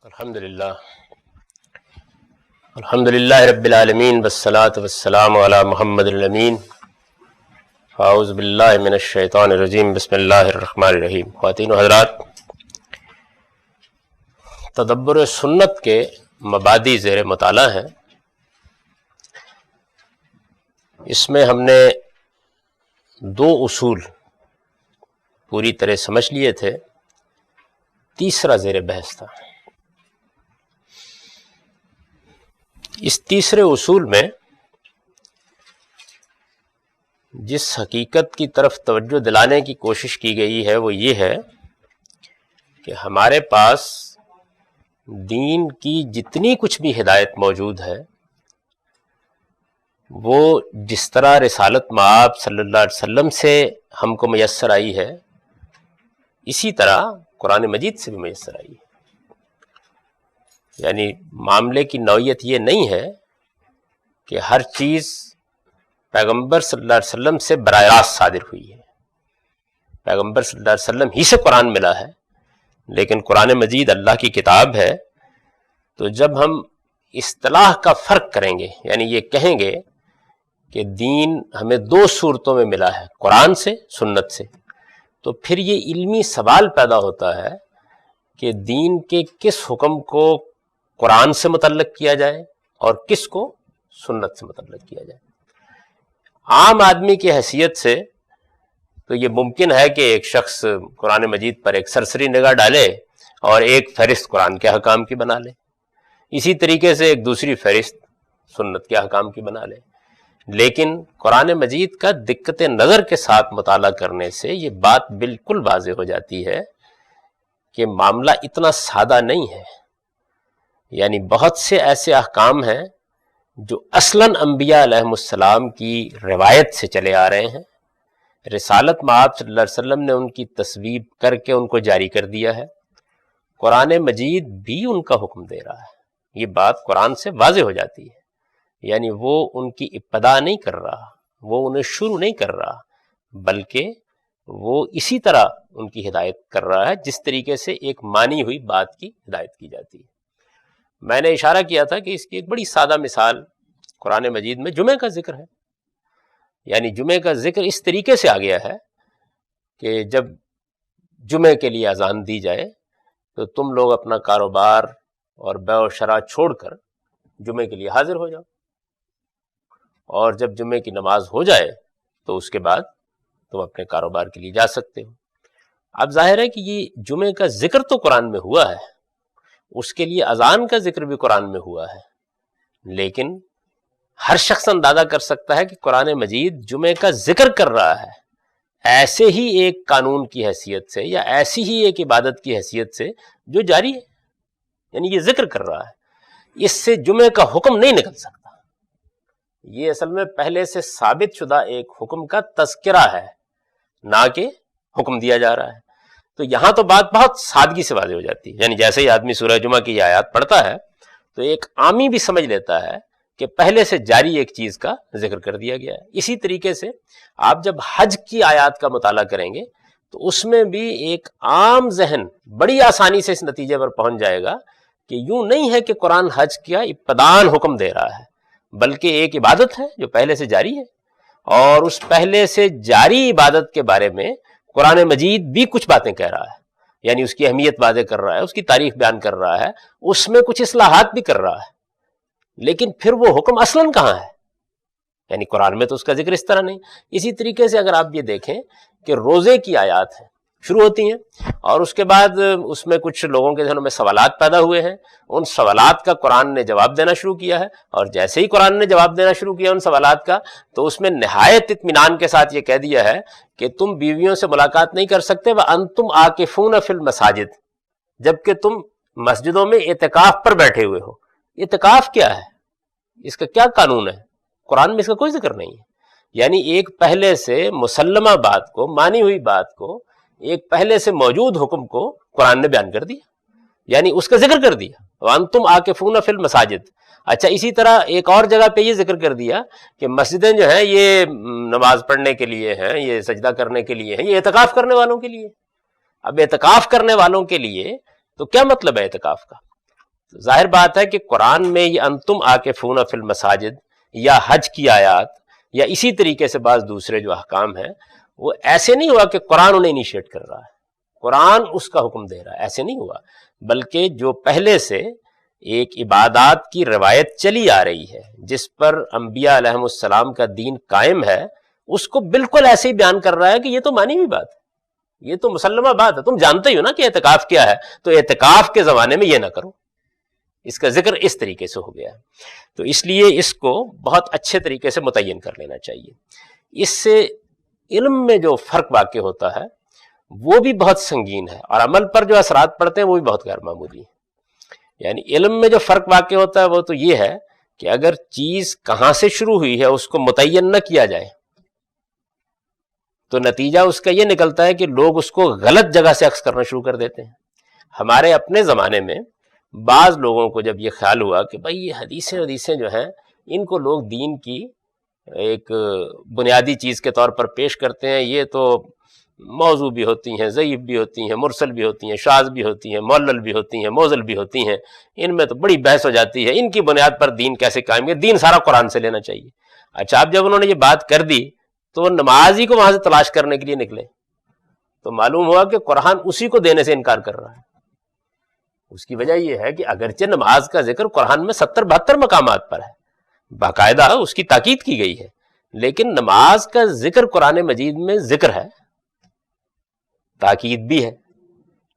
الحمدللہ رب العالمین والصلاة والسلام علی محمد الامین. اعوذ باللہ من الشیطان الرجیم. بسم اللہ الرحمن الرحیم. خواتین و حضرات، تدبر سنت کے مبادی زیر مطالعہ ہیں. اس میں ہم نے دو اصول پوری طرح سمجھ لیے تھے، تیسرا زیر بحث تھا. اس تیسرے اصول میں جس حقیقت کی طرف توجہ دلانے کی کوشش کی گئی ہے وہ یہ ہے کہ ہمارے پاس دین کی جتنی کچھ بھی ہدایت موجود ہے وہ جس طرح رسالت مآب صلی اللہ علیہ وسلم سے ہم کو میسر آئی ہے، اسی طرح قرآن مجید سے بھی میسر آئی ہے. یعنی معاملے کی نوعیت یہ نہیں ہے کہ ہر چیز پیغمبر صلی اللہ علیہ وسلم سے براہ راست صادر ہوئی ہے. پیغمبر صلی اللہ علیہ وسلم ہی سے قرآن ملا ہے، لیکن قرآن مجید اللہ کی کتاب ہے. تو جب ہم اصطلاح کا فرق کریں گے، یعنی یہ کہیں گے کہ دین ہمیں دو صورتوں میں ملا ہے، قرآن سے، سنت سے، تو پھر یہ علمی سوال پیدا ہوتا ہے کہ دین کے کس حکم کو قرآن سے متعلق کیا جائے اور کس کو سنت سے متعلق کیا جائے. عام آدمی کی حیثیت سے تو یہ ممکن ہے کہ ایک شخص قرآن مجید پر ایک سرسری نگاہ ڈالے اور ایک فہرست قرآن کے احکام کی بنا لے، اسی طریقے سے ایک دوسری فہرست سنت کے احکام کی بنا لے. لیکن قرآن مجید کا دقت نظر کے ساتھ مطالعہ کرنے سے یہ بات بالکل واضح ہو جاتی ہے کہ معاملہ اتنا سادہ نہیں ہے. یعنی بہت سے ایسے احکام ہیں جو اصلاً انبیاء علیہم السلام کی روایت سے چلے آ رہے ہیں. رسالت مآب صلی اللہ علیہ وسلم نے ان کی تصویب کر کے ان کو جاری کر دیا ہے. قرآن مجید بھی ان کا حکم دے رہا ہے. یہ بات قرآن سے واضح ہو جاتی ہے. یعنی وہ ان کی ابتدا نہیں کر رہا، وہ انہیں شروع نہیں کر رہا، بلکہ وہ اسی طرح ان کی ہدایت کر رہا ہے جس طریقے سے ایک مانی ہوئی بات کی ہدایت کی جاتی ہے. میں نے اشارہ کیا تھا کہ اس کی ایک بڑی سادہ مثال قرآن مجید میں جمعے کا ذکر ہے. یعنی جمعے کا ذکر اس طریقے سے آ گیا ہے کہ جب جمعے کے لیے اذان دی جائے تو تم لوگ اپنا کاروبار اور بیع و شراء چھوڑ کر جمعے کے لیے حاضر ہو جاؤ، اور جب جمعے کی نماز ہو جائے تو اس کے بعد تم اپنے کاروبار کے لیے جا سکتے ہو. اب ظاہر ہے کہ یہ جمعے کا ذکر تو قرآن میں ہوا ہے، اس کے لیے اذان کا ذکر بھی قرآن میں ہوا ہے، لیکن ہر شخص اندازہ کر سکتا ہے کہ قرآن مجید جمعے کا ذکر کر رہا ہے ایسے ہی ایک قانون کی حیثیت سے یا ایسی ہی ایک عبادت کی حیثیت سے جو جاری ہے. یعنی یہ ذکر کر رہا ہے، اس سے جمعے کا حکم نہیں نکل سکتا. یہ اصل میں پہلے سے ثابت شدہ ایک حکم کا تذکرہ ہے، نہ کہ حکم دیا جا رہا ہے. تو یہاں تو بات بہت سادگی سے واضح ہو جاتی ہے. یعنی جیسے ہی آدمی سورہ جمعہ کی یہ آیات پڑھتا ہے تو ایک عامی بھی سمجھ لیتا ہے کہ پہلے سے جاری ایک چیز کا ذکر کر دیا گیا ہے. اسی طریقے سے آپ جب حج کی آیات کا مطالعہ کریں گے تو اس میں بھی ایک عام ذہن بڑی آسانی سے اس نتیجے پر پہنچ جائے گا کہ یوں نہیں ہے کہ قرآن حج کا ابتداً حکم دے رہا ہے، بلکہ ایک عبادت ہے جو پہلے سے جاری ہے، اور اس پہلے سے جاری عبادت کے بارے میں قرآن مجید بھی کچھ باتیں کہہ رہا ہے. یعنی اس کی اہمیت واضح کر رہا ہے، اس کی تاریخ بیان کر رہا ہے، اس میں کچھ اصلاحات بھی کر رہا ہے. لیکن پھر وہ حکم اصلاً کہاں ہے؟ یعنی قرآن میں تو اس کا ذکر اس طرح نہیں. اسی طریقے سے اگر آپ یہ دیکھیں کہ روزے کی آیات ہیں شروع ہوتی ہیں، اور اس کے بعد اس میں کچھ لوگوں کے ذہنوں میں سوالات پیدا ہوئے ہیں. ان سوالات کا قرآن نے جواب دینا شروع کیا ہے، اور جیسے ہی قرآن نے جواب دینا شروع کیا ان سوالات کا تو اس میں نہایت اطمینان کے ساتھ یہ کہہ دیا ہے کہ تم بیویوں سے ملاقات نہیں کر سکتے وَأَنْتُمْ عَاكِفُونَ فِي الْمَسَاجِدِ، جبکہ تم مسجدوں میں اعتکاف پر بیٹھے ہوئے ہو. اعتکاف کیا ہے؟ اس کا کیا قانون ہے؟ قرآن میں اس کا کوئی ذکر نہیں ہے. یعنی ایک پہلے سے مسلمہ بات کو، مانی ہوئی بات کو، ایک پہلے سے موجود حکم کو قرآن نے بیان کر دیا، یعنی اس کا ذکر کر دیا. وَأَنْتُمْ عَاكِفُونَ فِي الْمَسَاجِدِ. اچھا، اسی طرح ایک اور جگہ پہ یہ ذکر کر دیا کہ مسجدیں جو ہیں یہ نماز پڑھنے کے لیے ہیں، یہ سجدہ کرنے کے لیے ہیں، یہ اعتکاف کرنے والوں کے لیے. اب اعتکاف کرنے والوں کے لیے تو کیا مطلب ہے اعتکاف کا؟ ظاہر بات ہے کہ قرآن میں یہ انتم عاکفون فی المساجد یا حج کی آیات یا اسی طریقے سے بعض دوسرے جو احکام ہیں وہ ایسے نہیں ہوا کہ قرآن انہیں انیشیٹ کر رہا ہے، قرآن اس کا حکم دے رہا ہے، ایسے نہیں ہوا، بلکہ جو پہلے سے ایک عبادات کی روایت چلی آ رہی ہے جس پر انبیاء علیہم السلام کا دین قائم ہے، اس کو بالکل ایسے ہی بیان کر رہا ہے کہ یہ تو مانی ہوئی بات ہے، یہ تو مسلمہ بات ہے، تم جانتے ہی ہو نا کہ اعتکاف کیا ہے، تو اعتکاف کے زمانے میں یہ نہ کرو، اس کا ذکر اس طریقے سے ہو گیا ہے۔ تو اس لیے اس کو بہت اچھے طریقے سے متعین کر لینا چاہیے۔ اس سے علم میں جو فرق واقع ہوتا ہے وہ بھی بہت سنگین ہے، اور عمل پر جو اثرات پڑتے ہیں وہ بھی بہت غیر معمولی ہیں۔ یعنی علم میں جو فرق واقع ہوتا ہے وہ تو یہ ہے کہ اگر چیز کہاں سے شروع ہوئی ہے اس کو متعین نہ کیا جائے تو نتیجہ اس کا یہ نکلتا ہے کہ لوگ اس کو غلط جگہ سے اخذ کرنا شروع کر دیتے ہیں۔ ہمارے اپنے زمانے میں بعض لوگوں کو جب یہ خیال ہوا کہ بھئی یہ حدیثیں جو ہیں ان کو لوگ دین کی ایک بنیادی چیز کے طور پر پیش کرتے ہیں، یہ تو موضوع بھی ہوتی ہیں، ضعیف بھی ہوتی ہیں، مرسل بھی ہوتی ہیں، شاذ بھی ہوتی ہیں، معلل بھی ہوتی ہیں، موزل بھی ہوتی ہیں، ان میں تو بڑی بحث ہو جاتی ہے، ان کی بنیاد پر دین کیسے قائم ہے، دین سارا قرآن سے لینا چاہیے۔ اچھا، اب جب انہوں نے یہ بات کر دی تو وہ نماز ہی کو وہاں سے تلاش کرنے کے لیے نکلے تو معلوم ہوا کہ قرآن اسی کو دینے سے انکار کر رہا ہے۔ اس کی وجہ یہ ہے کہ اگرچہ نماز کا ذکر قرآن میں 70-72 مقامات پر ہے، باقاعدہ اس کی تاکید کی گئی ہے، لیکن نماز کا ذکر قرآن مجید میں ذکر ہے، تاکید بھی ہے۔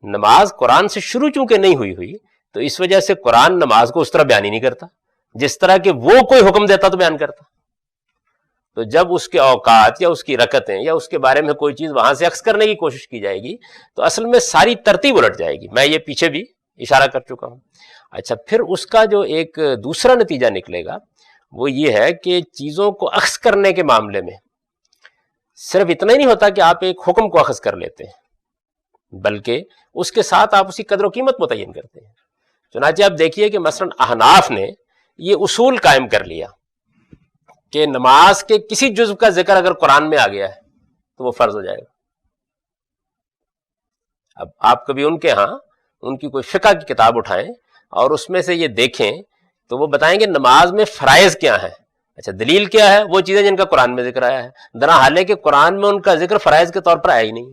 نماز قرآن سے شروع چونکہ نہیں ہوئی تو اس وجہ سے قرآن نماز کو اس طرح بیان ہی نہیں کرتا جس طرح کہ وہ کوئی حکم دیتا تو بیان کرتا۔ تو جب اس کے اوقات یا اس کی رکعتیں یا اس کے بارے میں کوئی چیز وہاں سے اخذ کرنے کی کوشش کی جائے گی تو اصل میں ساری ترتیب الٹ جائے گی۔ میں یہ پیچھے بھی اشارہ کر چکا ہوں۔ اچھا، پھر اس کا جو ایک دوسرا نتیجہ نکلے گا وہ یہ ہے کہ چیزوں کو اخذ کرنے کے معاملے میں صرف اتنا ہی نہیں ہوتا کہ آپ ایک حکم کو اخذ کر لیتے ہیں، بلکہ اس کے ساتھ آپ اسی قدر و قیمت متعین کرتے ہیں۔ چنانچہ آپ دیکھیے کہ مثلا احناف نے یہ اصول قائم کر لیا کہ نماز کے کسی جزو کا ذکر اگر قرآن میں آ گیا ہے تو وہ فرض ہو جائے گا۔ اب آپ کبھی ان کے ہاں ان کی کوئی فقہ کی کتاب اٹھائیں اور اس میں سے یہ دیکھیں تو وہ بتائیں گے نماز میں فرائض کیا ہیں۔ اچھا، دلیل کیا ہے؟ وہ چیزیں جن کا قرآن میں ذکر آیا ہے، درا حالانکہ قرآن میں ان کا ذکر فرائض کے طور پر آیا ہی نہیں۔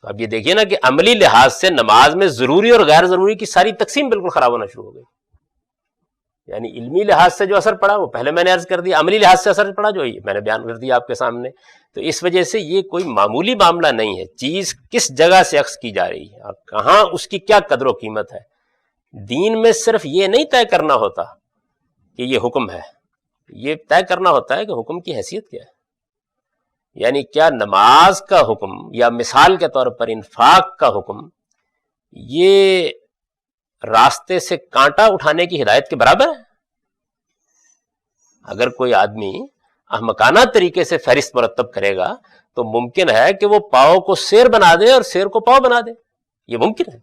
تو اب یہ دیکھیے نا کہ عملی لحاظ سے نماز میں ضروری اور غیر ضروری کی ساری تقسیم بالکل خراب ہونا شروع ہو گئی۔ یعنی علمی لحاظ سے جو اثر پڑا وہ پہلے میں نے عرض کر دیا، عملی لحاظ سے اثر پڑا جو میں نے بیان کر دیا آپ کے سامنے۔ تو اس وجہ سے یہ کوئی معمولی معاملہ نہیں ہے، چیز کس جگہ سے اخذ کی جا رہی ہے اور کہاں اس کی کیا قدر و قیمت ہے۔ دین میں صرف یہ نہیں طے کرنا ہوتا کہ یہ حکم ہے، یہ طے کرنا ہوتا ہے کہ حکم کی حیثیت کیا ہے۔ یعنی کیا نماز کا حکم یا مثال کے طور پر انفاق کا حکم یہ راستے سے کانٹا اٹھانے کی ہدایت کے برابر ہے؟ اگر کوئی آدمی احمقانہ طریقے سے فہرست مرتب کرے گا تو ممکن ہے کہ وہ پاؤں کو سیر بنا دے اور سیر کو پاؤں بنا دے، یہ ممکن ہے۔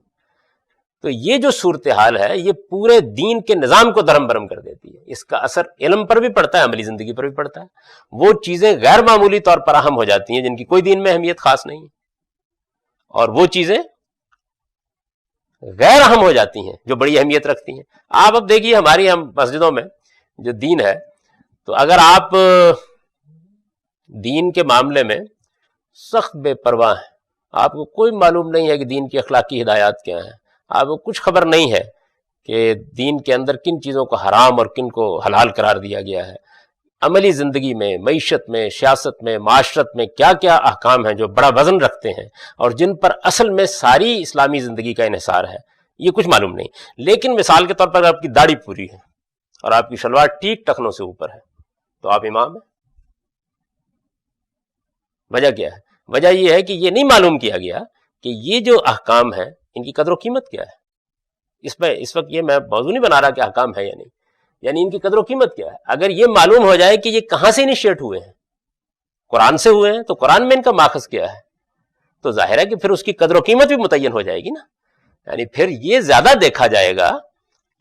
تو یہ جو صورتحال ہے یہ پورے دین کے نظام کو درہم برہم کر دیتی ہے۔ اس کا اثر علم پر بھی پڑتا ہے، عملی زندگی پر بھی پڑتا ہے۔ وہ چیزیں غیر معمولی طور پر اہم ہو جاتی ہیں جن کی کوئی دین میں اہمیت خاص نہیں، اور وہ چیزیں غیر اہم ہو جاتی ہیں جو بڑی اہمیت رکھتی ہیں۔ آپ اب دیکھیے ہماری ہم مسجدوں میں جو دین ہے، تو اگر آپ دین کے معاملے میں سخت بے پرواہ ہیں، آپ کو کوئی معلوم نہیں ہے کہ دین کی اخلاقی ہدایات کیا ہیں، آپ کو کچھ خبر نہیں ہے کہ دین کے اندر کن چیزوں کو حرام اور کن کو حلال قرار دیا گیا ہے، عملی زندگی میں، معیشت میں، سیاست میں، معاشرت میں کیا کیا احکام ہیں جو بڑا وزن رکھتے ہیں اور جن پر اصل میں ساری اسلامی زندگی کا انحصار ہے، یہ کچھ معلوم نہیں۔ لیکن مثال کے طور پر اگر آپ کی داڑھی پوری ہے اور آپ کی شلوار ٹھیک ٹخنوں سے اوپر ہے تو آپ امام ہیں۔ وجہ کیا ہے؟ وجہ یہ ہے کہ یہ نہیں معلوم کیا گیا کہ یہ جو احکام ہیں ان کی قدر و قیمت کیا ہے۔ اس وقت یہ میں موضوع نہیں بنا رہا کہ احکام ہے یا نہیں، یعنی ان کی قدر و قیمت کیا ہے۔ اگر یہ معلوم ہو جائے کہ یہ کہاں سے انیشیٹ ہوئے ہیں، قرآن سے ہوئے ہیں، تو قرآن میں ان کا ماخذ کیا ہے، تو ظاہر ہے کہ پھر اس کی قدر و قیمت بھی متعین ہو جائے گی نا۔ یعنی پھر یہ زیادہ دیکھا جائے گا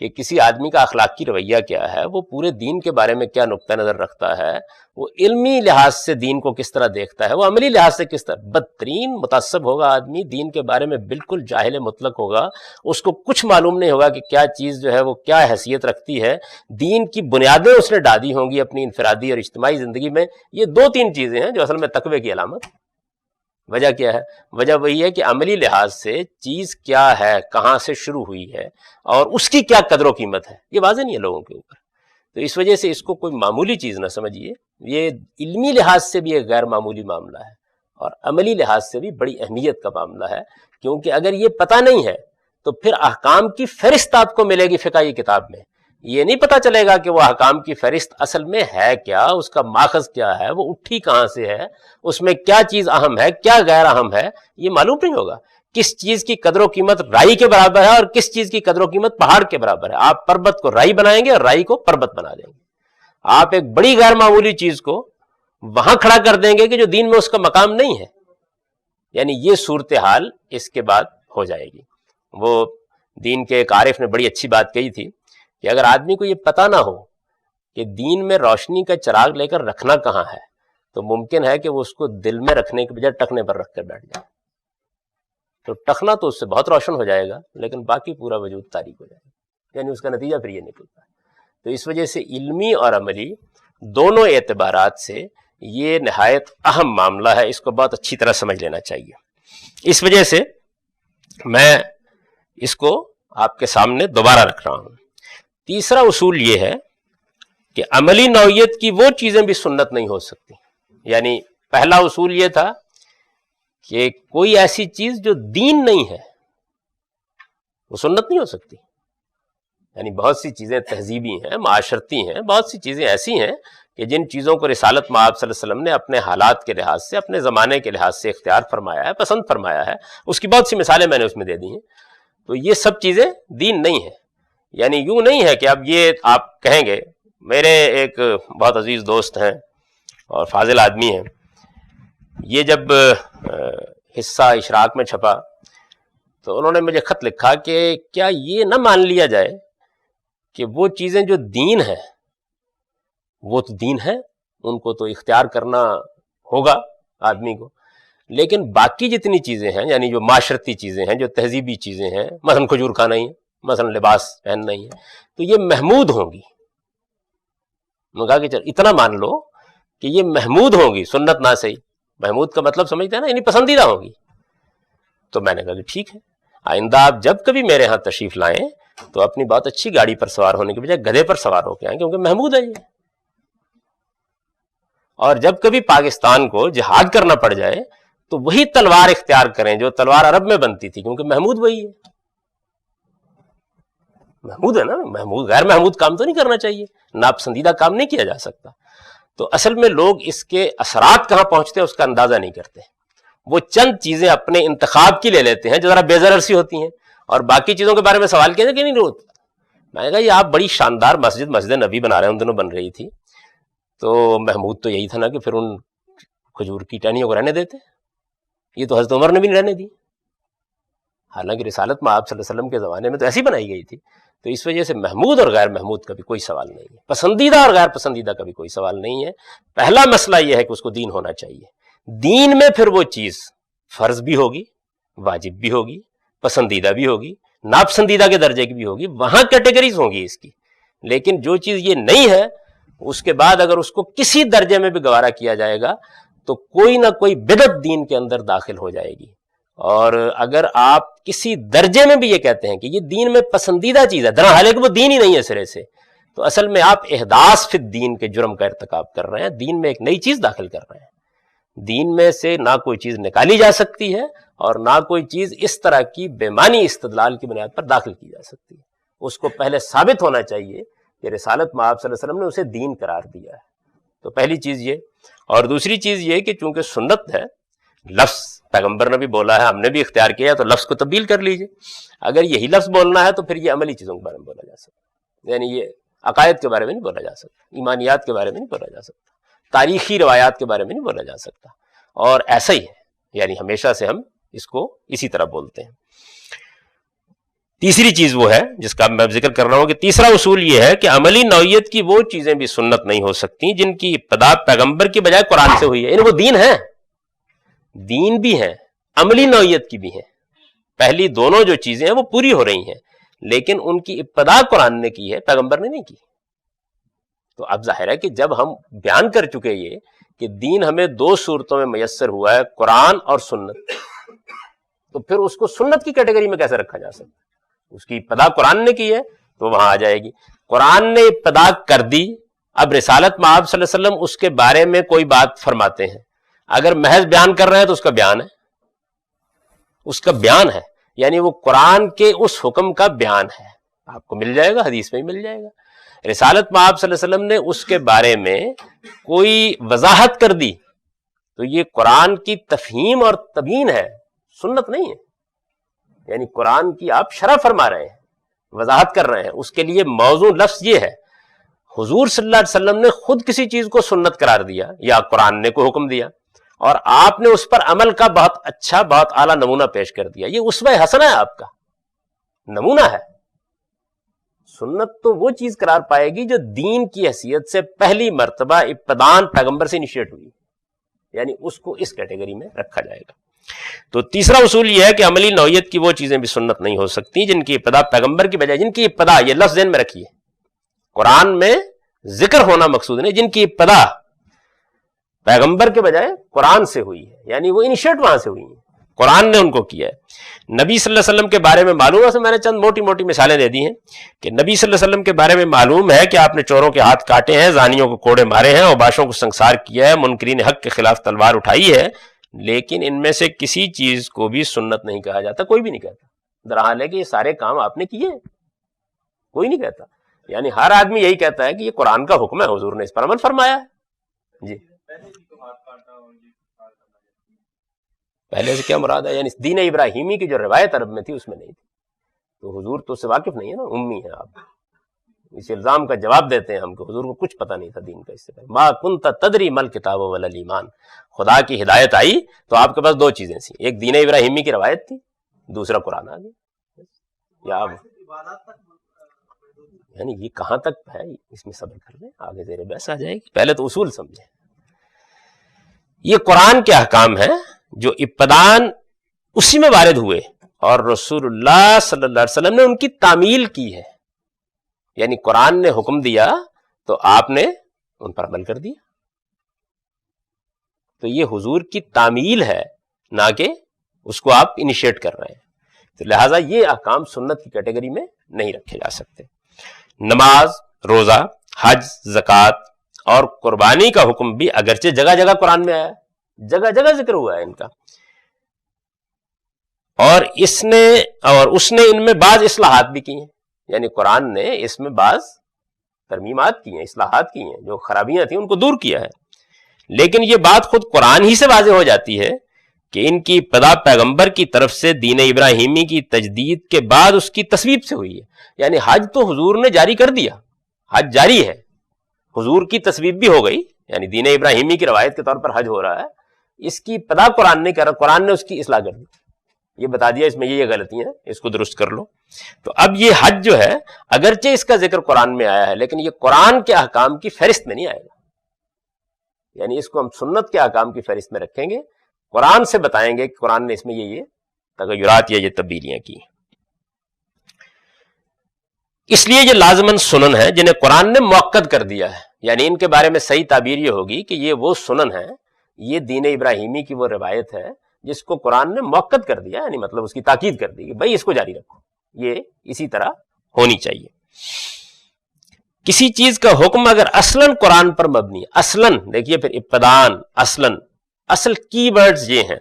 کہ کسی آدمی کا اخلاقی رویہ کیا ہے، وہ پورے دین کے بارے میں کیا نقطہ نظر رکھتا ہے، وہ علمی لحاظ سے دین کو کس طرح دیکھتا ہے، وہ عملی لحاظ سے کس طرح. بدترین متعصب ہوگا آدمی، دین کے بارے میں بالکل جاہل مطلق ہوگا، اس کو کچھ معلوم نہیں ہوگا کہ کیا چیز جو ہے وہ کیا حیثیت رکھتی ہے، دین کی بنیادیں اس نے ڈالی ہوں گی اپنی انفرادی اور اجتماعی زندگی میں. یہ 2-3 چیزیں ہیں جو اصل میں تقوی کی علامت. وجہ کیا ہے؟ وجہ وہی ہے کہ عملی لحاظ سے چیز کیا ہے، کہاں سے شروع ہوئی ہے، اور اس کی کیا قدر و قیمت ہے، یہ واضح نہیں ہے لوگوں کے اوپر. تو اس وجہ سے اس کو کوئی معمولی چیز نہ سمجھیے، یہ علمی لحاظ سے بھی ایک غیر معمولی معاملہ ہے اور عملی لحاظ سے بھی بڑی اہمیت کا معاملہ ہے. کیونکہ اگر یہ پتہ نہیں ہے تو پھر احکام کی فہرست آپ کو ملے گی فقہی کتاب میں، یہ نہیں پتہ چلے گا کہ وہ احکام کی فہرست اصل میں ہے کیا، اس کا ماخذ کیا ہے، وہ اٹھی کہاں سے ہے، اس میں کیا چیز اہم ہے، کیا غیر اہم ہے، یہ معلوم نہیں ہوگا. کس چیز کی قدر و قیمت رائی کے برابر ہے اور کس چیز کی قدر و قیمت پہاڑ کے برابر ہے. آپ پربت کو رائی بنائیں گے اور رائی کو پربت بنا دیں گے. آپ ایک بڑی غیر معمولی چیز کو وہاں کھڑا کر دیں گے کہ جو دین میں اس کا مقام نہیں ہے. یعنی یہ صورتحال اس کے بعد ہو جائے گی. وہ دین کے ایک عارف نے بڑی اچھی بات کہی تھی کہ اگر آدمی کو یہ پتہ نہ ہو کہ دین میں روشنی کا چراغ لے کر رکھنا کہاں ہے، تو ممکن ہے کہ وہ اس کو دل میں رکھنے کے بجائے ٹخنے پر رکھ کر بیٹھ جائے. تو ٹخنا تو اس سے بہت روشن ہو جائے گا لیکن باقی پورا وجود تاریک ہو جائے گا. یعنی اس کا نتیجہ پھر یہ نکلتا ہے. تو اس وجہ سے علمی اور عملی دونوں اعتبارات سے یہ نہایت اہم معاملہ ہے، اس کو بہت اچھی طرح سمجھ لینا چاہیے. اس وجہ سے میں اس کو آپ کے سامنے دوبارہ رکھ رہا ہوں. تیسرا اصول یہ ہے کہ عملی نوعیت کی وہ چیزیں بھی سنت نہیں ہو سکتی. یعنی پہلا اصول یہ تھا کہ کوئی ایسی چیز جو دین نہیں ہے وہ سنت نہیں ہو سکتی. یعنی بہت سی چیزیں تہذیبی ہیں، معاشرتی ہیں، بہت سی چیزیں ایسی ہیں کہ جن چیزوں کو رسالت مآب صلی اللہ علیہ وسلم نے اپنے حالات کے لحاظ سے، اپنے زمانے کے لحاظ سے اختیار فرمایا ہے، پسند فرمایا ہے. اس کی بہت سی مثالیں میں نے اس میں دے دی ہیں. تو یہ سب چیزیں دین نہیں ہیں. یعنی یوں نہیں ہے کہ اب یہ آپ کہیں گے. میرے ایک بہت عزیز دوست ہیں اور فاضل آدمی ہیں، یہ جب حصہ اشراق میں چھپا تو انہوں نے مجھے خط لکھا کہ کیا یہ نہ مان لیا جائے کہ وہ چیزیں جو دین ہیں وہ تو دین ہے، ان کو تو اختیار کرنا ہوگا آدمی کو، لیکن باقی جتنی چیزیں ہیں، یعنی جو معاشرتی چیزیں ہیں، جو تہذیبی چیزیں ہیں، مثلا کھجور کھانا ہی ہے، مثلا لباس پہننا ہی ہے، تو یہ محمود ہوں گی. میں نے کہا کہ چل اتنا مان لو کہ یہ محمود ہوں گی، سنت نہ صحیح. محمود کا مطلب سمجھتے ہیں نا، یعنی پسندیدہ ہوں گی. تو میں نے کہا کہ ٹھیک ہے، آئندہ آپ جب کبھی میرے ہاں تشریف لائیں تو اپنی بہت اچھی گاڑی پر سوار ہونے کے بجائے گدھے پر سوار ہو کے آئیں، کیونکہ محمود ہے یہ. اور جب کبھی پاکستان کو جہاد کرنا پڑ جائے تو وہی تلوار اختیار کریں جو تلوار عرب میں بنتی تھی، کیونکہ محمود وہی ہے. محمود ہے نا، محمود. غیر محمود کام تو نہیں کرنا چاہیے، ناپسندیدہ کام نہیں کیا جا سکتا. تو اصل میں لوگ اس کے اثرات کہاں پہنچتے ہیں اس کا اندازہ نہیں کرتے. وہ چند چیزیں اپنے انتخاب کی لے لیتے ہیں جو ذرا بے ضرر سی ہوتی ہیں، اور باقی چیزوں کے بارے میں سوال کیا کہ نہیں ہوتا. میں نے کہا یہ آپ بڑی شاندار مسجد نبی بنا رہے ہیں، ان دنوں بن رہی تھی، تو محمود تو یہی تھا نا کہ پھر ان کھجور کی ٹہنیوں کو رہنے دیتے. یہ تو حضرت عمر نے بھی نہیں رہنے دی، حالانکہ رسالت مآب صلی اللہ علیہ وسلم کے زمانے میں تو ایسی بنائی گئی تھی. تو اس وجہ سے محمود اور غیر محمود کا بھی کوئی سوال نہیں ہے، پسندیدہ اور غیر پسندیدہ کا بھی کوئی سوال نہیں ہے. پہلا مسئلہ یہ ہے کہ اس کو دین ہونا چاہیے. دین میں پھر وہ چیز فرض بھی ہوگی، واجب بھی ہوگی، پسندیدہ بھی ہوگی، ناپسندیدہ کے درجے کی بھی ہوگی، وہاں کیٹیگریز ہوں گی اس کی. لیکن جو چیز یہ نہیں ہے اس کے بعد اگر اس کو کسی درجے میں بھی گوارا کیا جائے گا تو کوئی نہ کوئی بدعت دین کے اندر داخل ہو جائے گی. اور اگر آپ کسی درجے میں بھی یہ کہتے ہیں کہ یہ دین میں پسندیدہ چیز ہے، حالانکہ وہ دین ہی نہیں ہے سرے سے، تو اصل میں آپ احداث فی الدین کے جرم کا ارتکاب کر رہے ہیں. دین میں ایک نئی چیز داخل کر رہے ہیں. دین میں سے نہ کوئی چیز نکالی جا سکتی ہے اور نہ کوئی چیز اس طرح کی بے معنی استدلال کی بنیاد پر داخل کی جا سکتی ہے. اس کو پہلے ثابت ہونا چاہیے کہ رسالت مآب صلی اللہ علیہ وسلم نے اسے دین قرار دیا ہے. تو پہلی چیز یہ. اور دوسری چیز یہ کہ چونکہ سنت ہے، لفظ پیغمبر نے بھی بولا ہے، ہم نے بھی اختیار کیا، تو لفظ کو تبدیل کر لیجئے. اگر یہی لفظ بولنا ہے تو پھر یہ عملی چیزوں کے بارے میں بولا جا سکتا، یعنی یہ عقائد کے بارے میں نہیں بولا جا سکتا، ایمانیات کے بارے میں نہیں بولا جا سکتا، تاریخی روایات کے بارے میں نہیں بولا جا سکتا. اور ایسا ہی ہے، یعنی ہمیشہ سے ہم اس کو اسی طرح بولتے ہیں. تیسری چیز وہ ہے جس کا میں ذکر کر رہا ہوں کہ تیسرا اصول یہ ہے کہ عملی نوعیت کی وہ چیزیں بھی سنت نہیں ہو سکتی جن کی ابتدا پیغمبر کی بجائے قرآن سے ہوئی ہے. یعنی وہ دین ہے، دین بھی ہیں، عملی نوعیت کی بھی ہیں. پہلی دونوں جو چیزیں ہیں وہ پوری ہو رہی ہیں، لیکن ان کی ابتدا قرآن نے کی ہے، پیغمبر نے نہیں کی. تو اب ظاہر ہے کہ جب ہم بیان کر چکے یہ کہ دین ہمیں دو صورتوں میں میسر ہوا ہے، قرآن اور سنت، تو پھر اس کو سنت کی کیٹیگری میں کیسے رکھا جا سکتا؟ اس کی ابتدا قرآن نے کی ہے تو وہاں آ جائے گی. قرآن نے ابتدا کر دی، اب رسالت میں آپ صلی اللہ علیہ وسلم اس کے بارے میں کوئی بات فرماتے ہیں، اگر محض بیان کر رہے ہیں تو اس کا بیان ہے، اس کا بیان ہے، یعنی وہ قرآن کے اس حکم کا بیان ہے. آپ کو مل جائے گا، حدیث میں ہی مل جائے گا. رسالت میں آپ صلی اللہ علیہ وسلم نے اس کے بارے میں کوئی وضاحت کر دی تو یہ قرآن کی تفہیم اور تبیین ہے، سنت نہیں ہے. یعنی قرآن کی آپ شرح فرما رہے ہیں، وضاحت کر رہے ہیں. اس کے لیے موضوع لفظ یہ ہے، حضور صلی اللہ علیہ وسلم نے خود کسی چیز کو سنت قرار دیا یا قرآن نے کوئی حکم دیا اور آپ نے اس پر عمل کا بہت اچھا، بہت اعلیٰ نمونہ پیش کر دیا. یہ اسوہ حسنہ ہے، آپ کا نمونہ ہے. سنت تو وہ چیز قرار پائے گی جو دین کی حیثیت سے پہلی مرتبہ ابتدان پیغمبر سے انیشیٹ ہوئی، یعنی اس کو اس کیٹیگری میں رکھا جائے گا. تو تیسرا اصول یہ ہے کہ عملی نوعیت کی وہ چیزیں بھی سنت نہیں ہو سکتی جن کی ابتدا پیغمبر کی بجائے، جن کی ابتدا، یہ لفظ ذہن میں رکھیے، قرآن میں ذکر ہونا مقصود نہیں، جن کی ابتدا پیغمبر کے بجائے قرآن سے ہوئی ہے، یعنی وہ انیشیٹ وہاں سے ہوئی ہیں، قرآن نے ان کو کیا ہے. نبی صلی اللہ علیہ وسلم کے بارے میں معلوم ہے، میں نے چند موٹی موٹی مثالیں دے دی ہیں کہ نبی صلی اللہ علیہ وسلم کے بارے میں معلوم ہے کہ آپ نے چوروں کے ہاتھ کاٹے ہیں، زانیوں کو کوڑے مارے ہیں، اوباشوں کو سنسار کیا ہے، منکرین حق کے خلاف تلوار اٹھائی ہے، لیکن ان میں سے کسی چیز کو بھی سنت نہیں کہا جاتا. کوئی بھی نہیں کہتا، درحال ہے کہ یہ سارے کام آپ نے کیے ہیں، کوئی نہیں کہتا. یعنی ہر آدمی یہی کہتا ہے کہ یہ قرآن کا حکم ہے، حضور نے اس پر عمل فرمایا ہے. جی پہلے سے کیا مراد ہے؟ یعنی دین ابراہیمی کی جو روایت عرب میں تھی اس میں نہیں تھی. تو حضور تو اس سے واقف نہیں ہے نا، امی ہیں آپ. اس الزام کا جواب دیتے ہیں ہم کہ حضور کو کچھ پتہ نہیں تھا دین کا. اس سے پہلے ما کنت تدری مل کتاب ولا ایمان، خدا کی ہدایت آئی تو آپ کے پاس دو چیزیں تھیں، ایک دین ابراہیمی کی روایت تھی، دوسرا قرآن آ گیا. یا آپ یعنی یہ کہاں تک ہے، اس میں صبر کر لیں، آگے زیر بحث آ جائے گی. پہلے تو اصول سمجھیں. یہ قرآن کے احکام ہیں جو ابتدان اسی میں وارد ہوئے اور رسول اللہ صلی اللہ علیہ وسلم نے ان کی تعمیل کی ہے. یعنی قرآن نے حکم دیا تو آپ نے ان پر عمل کر دیا. تو یہ حضور کی تعمیل ہے، نہ کہ اس کو آپ انیشیٹ کر رہے ہیں. تو لہٰذا یہ احکام سنت کی کیٹیگری میں نہیں رکھے جا سکتے. نماز، روزہ، حج، زکوٰۃ اور قربانی کا حکم بھی اگرچہ جگہ جگہ قرآن میں آیا ہے، جگہ جگہ ذکر ہوا ہے ان کا، اور اس نے ان میں بعض اصلاحات بھی کی ہیں. یعنی قرآن نے اس میں بعض ترمیمات کی ہیں، اصلاحات کی ہیں، جو خرابیاں تھیں ان کو دور کیا ہے. لیکن یہ بات خود قرآن ہی سے واضح ہو جاتی ہے کہ ان کی ابتدا پیغمبر کی طرف سے دین ابراہیمی کی تجدید کے بعد اس کی تصویب سے ہوئی ہے. یعنی حج تو حضور نے جاری کر دیا، حج جاری ہے، حضور کی تصویب بھی ہو گئی، یعنی دین ابراہیمی کی روایت کے طور پر حج ہو رہا ہے. اس کی ابتدا قرآن نے کرا، قرآن نے اس کی اصلاح کر دی، یہ بتا دیا اس میں یہ غلطی ہیں، اس کو درست کر لو. تو اب یہ حج جو ہے اگرچہ اس کا ذکر قرآن میں آیا ہے لیکن یہ قرآن کے احکام کی فہرست میں نہیں آئے گا. یعنی اس کو ہم سنت کے احکام کی فہرست میں رکھیں گے، قرآن سے بتائیں گے کہ قرآن نے اس میں یہ تغیرات یا یہ تبدیلیاں کی. اس لیے یہ لازماً سنن ہے جنہیں قرآن نے مؤکد کر دیا ہے. یعنی ان کے بارے میں صحیح تعبیر یہ ہوگی کہ یہ وہ سنن ہے، یہ دین ابراہیمی کی وہ روایت ہے جس کو قرآن نے مؤکد کر دیا، یعنی مطلب اس کی تاکید کر دی کہ بھائی اس کو جاری رکھو، یہ اسی طرح ہونی چاہیے. کسی چیز کا حکم اگر اصلاً قرآن پر مبنی، اصلاً دیکھیے پھر ابتدان، اصلاً، اصل کی ورڈز یہ ہیں،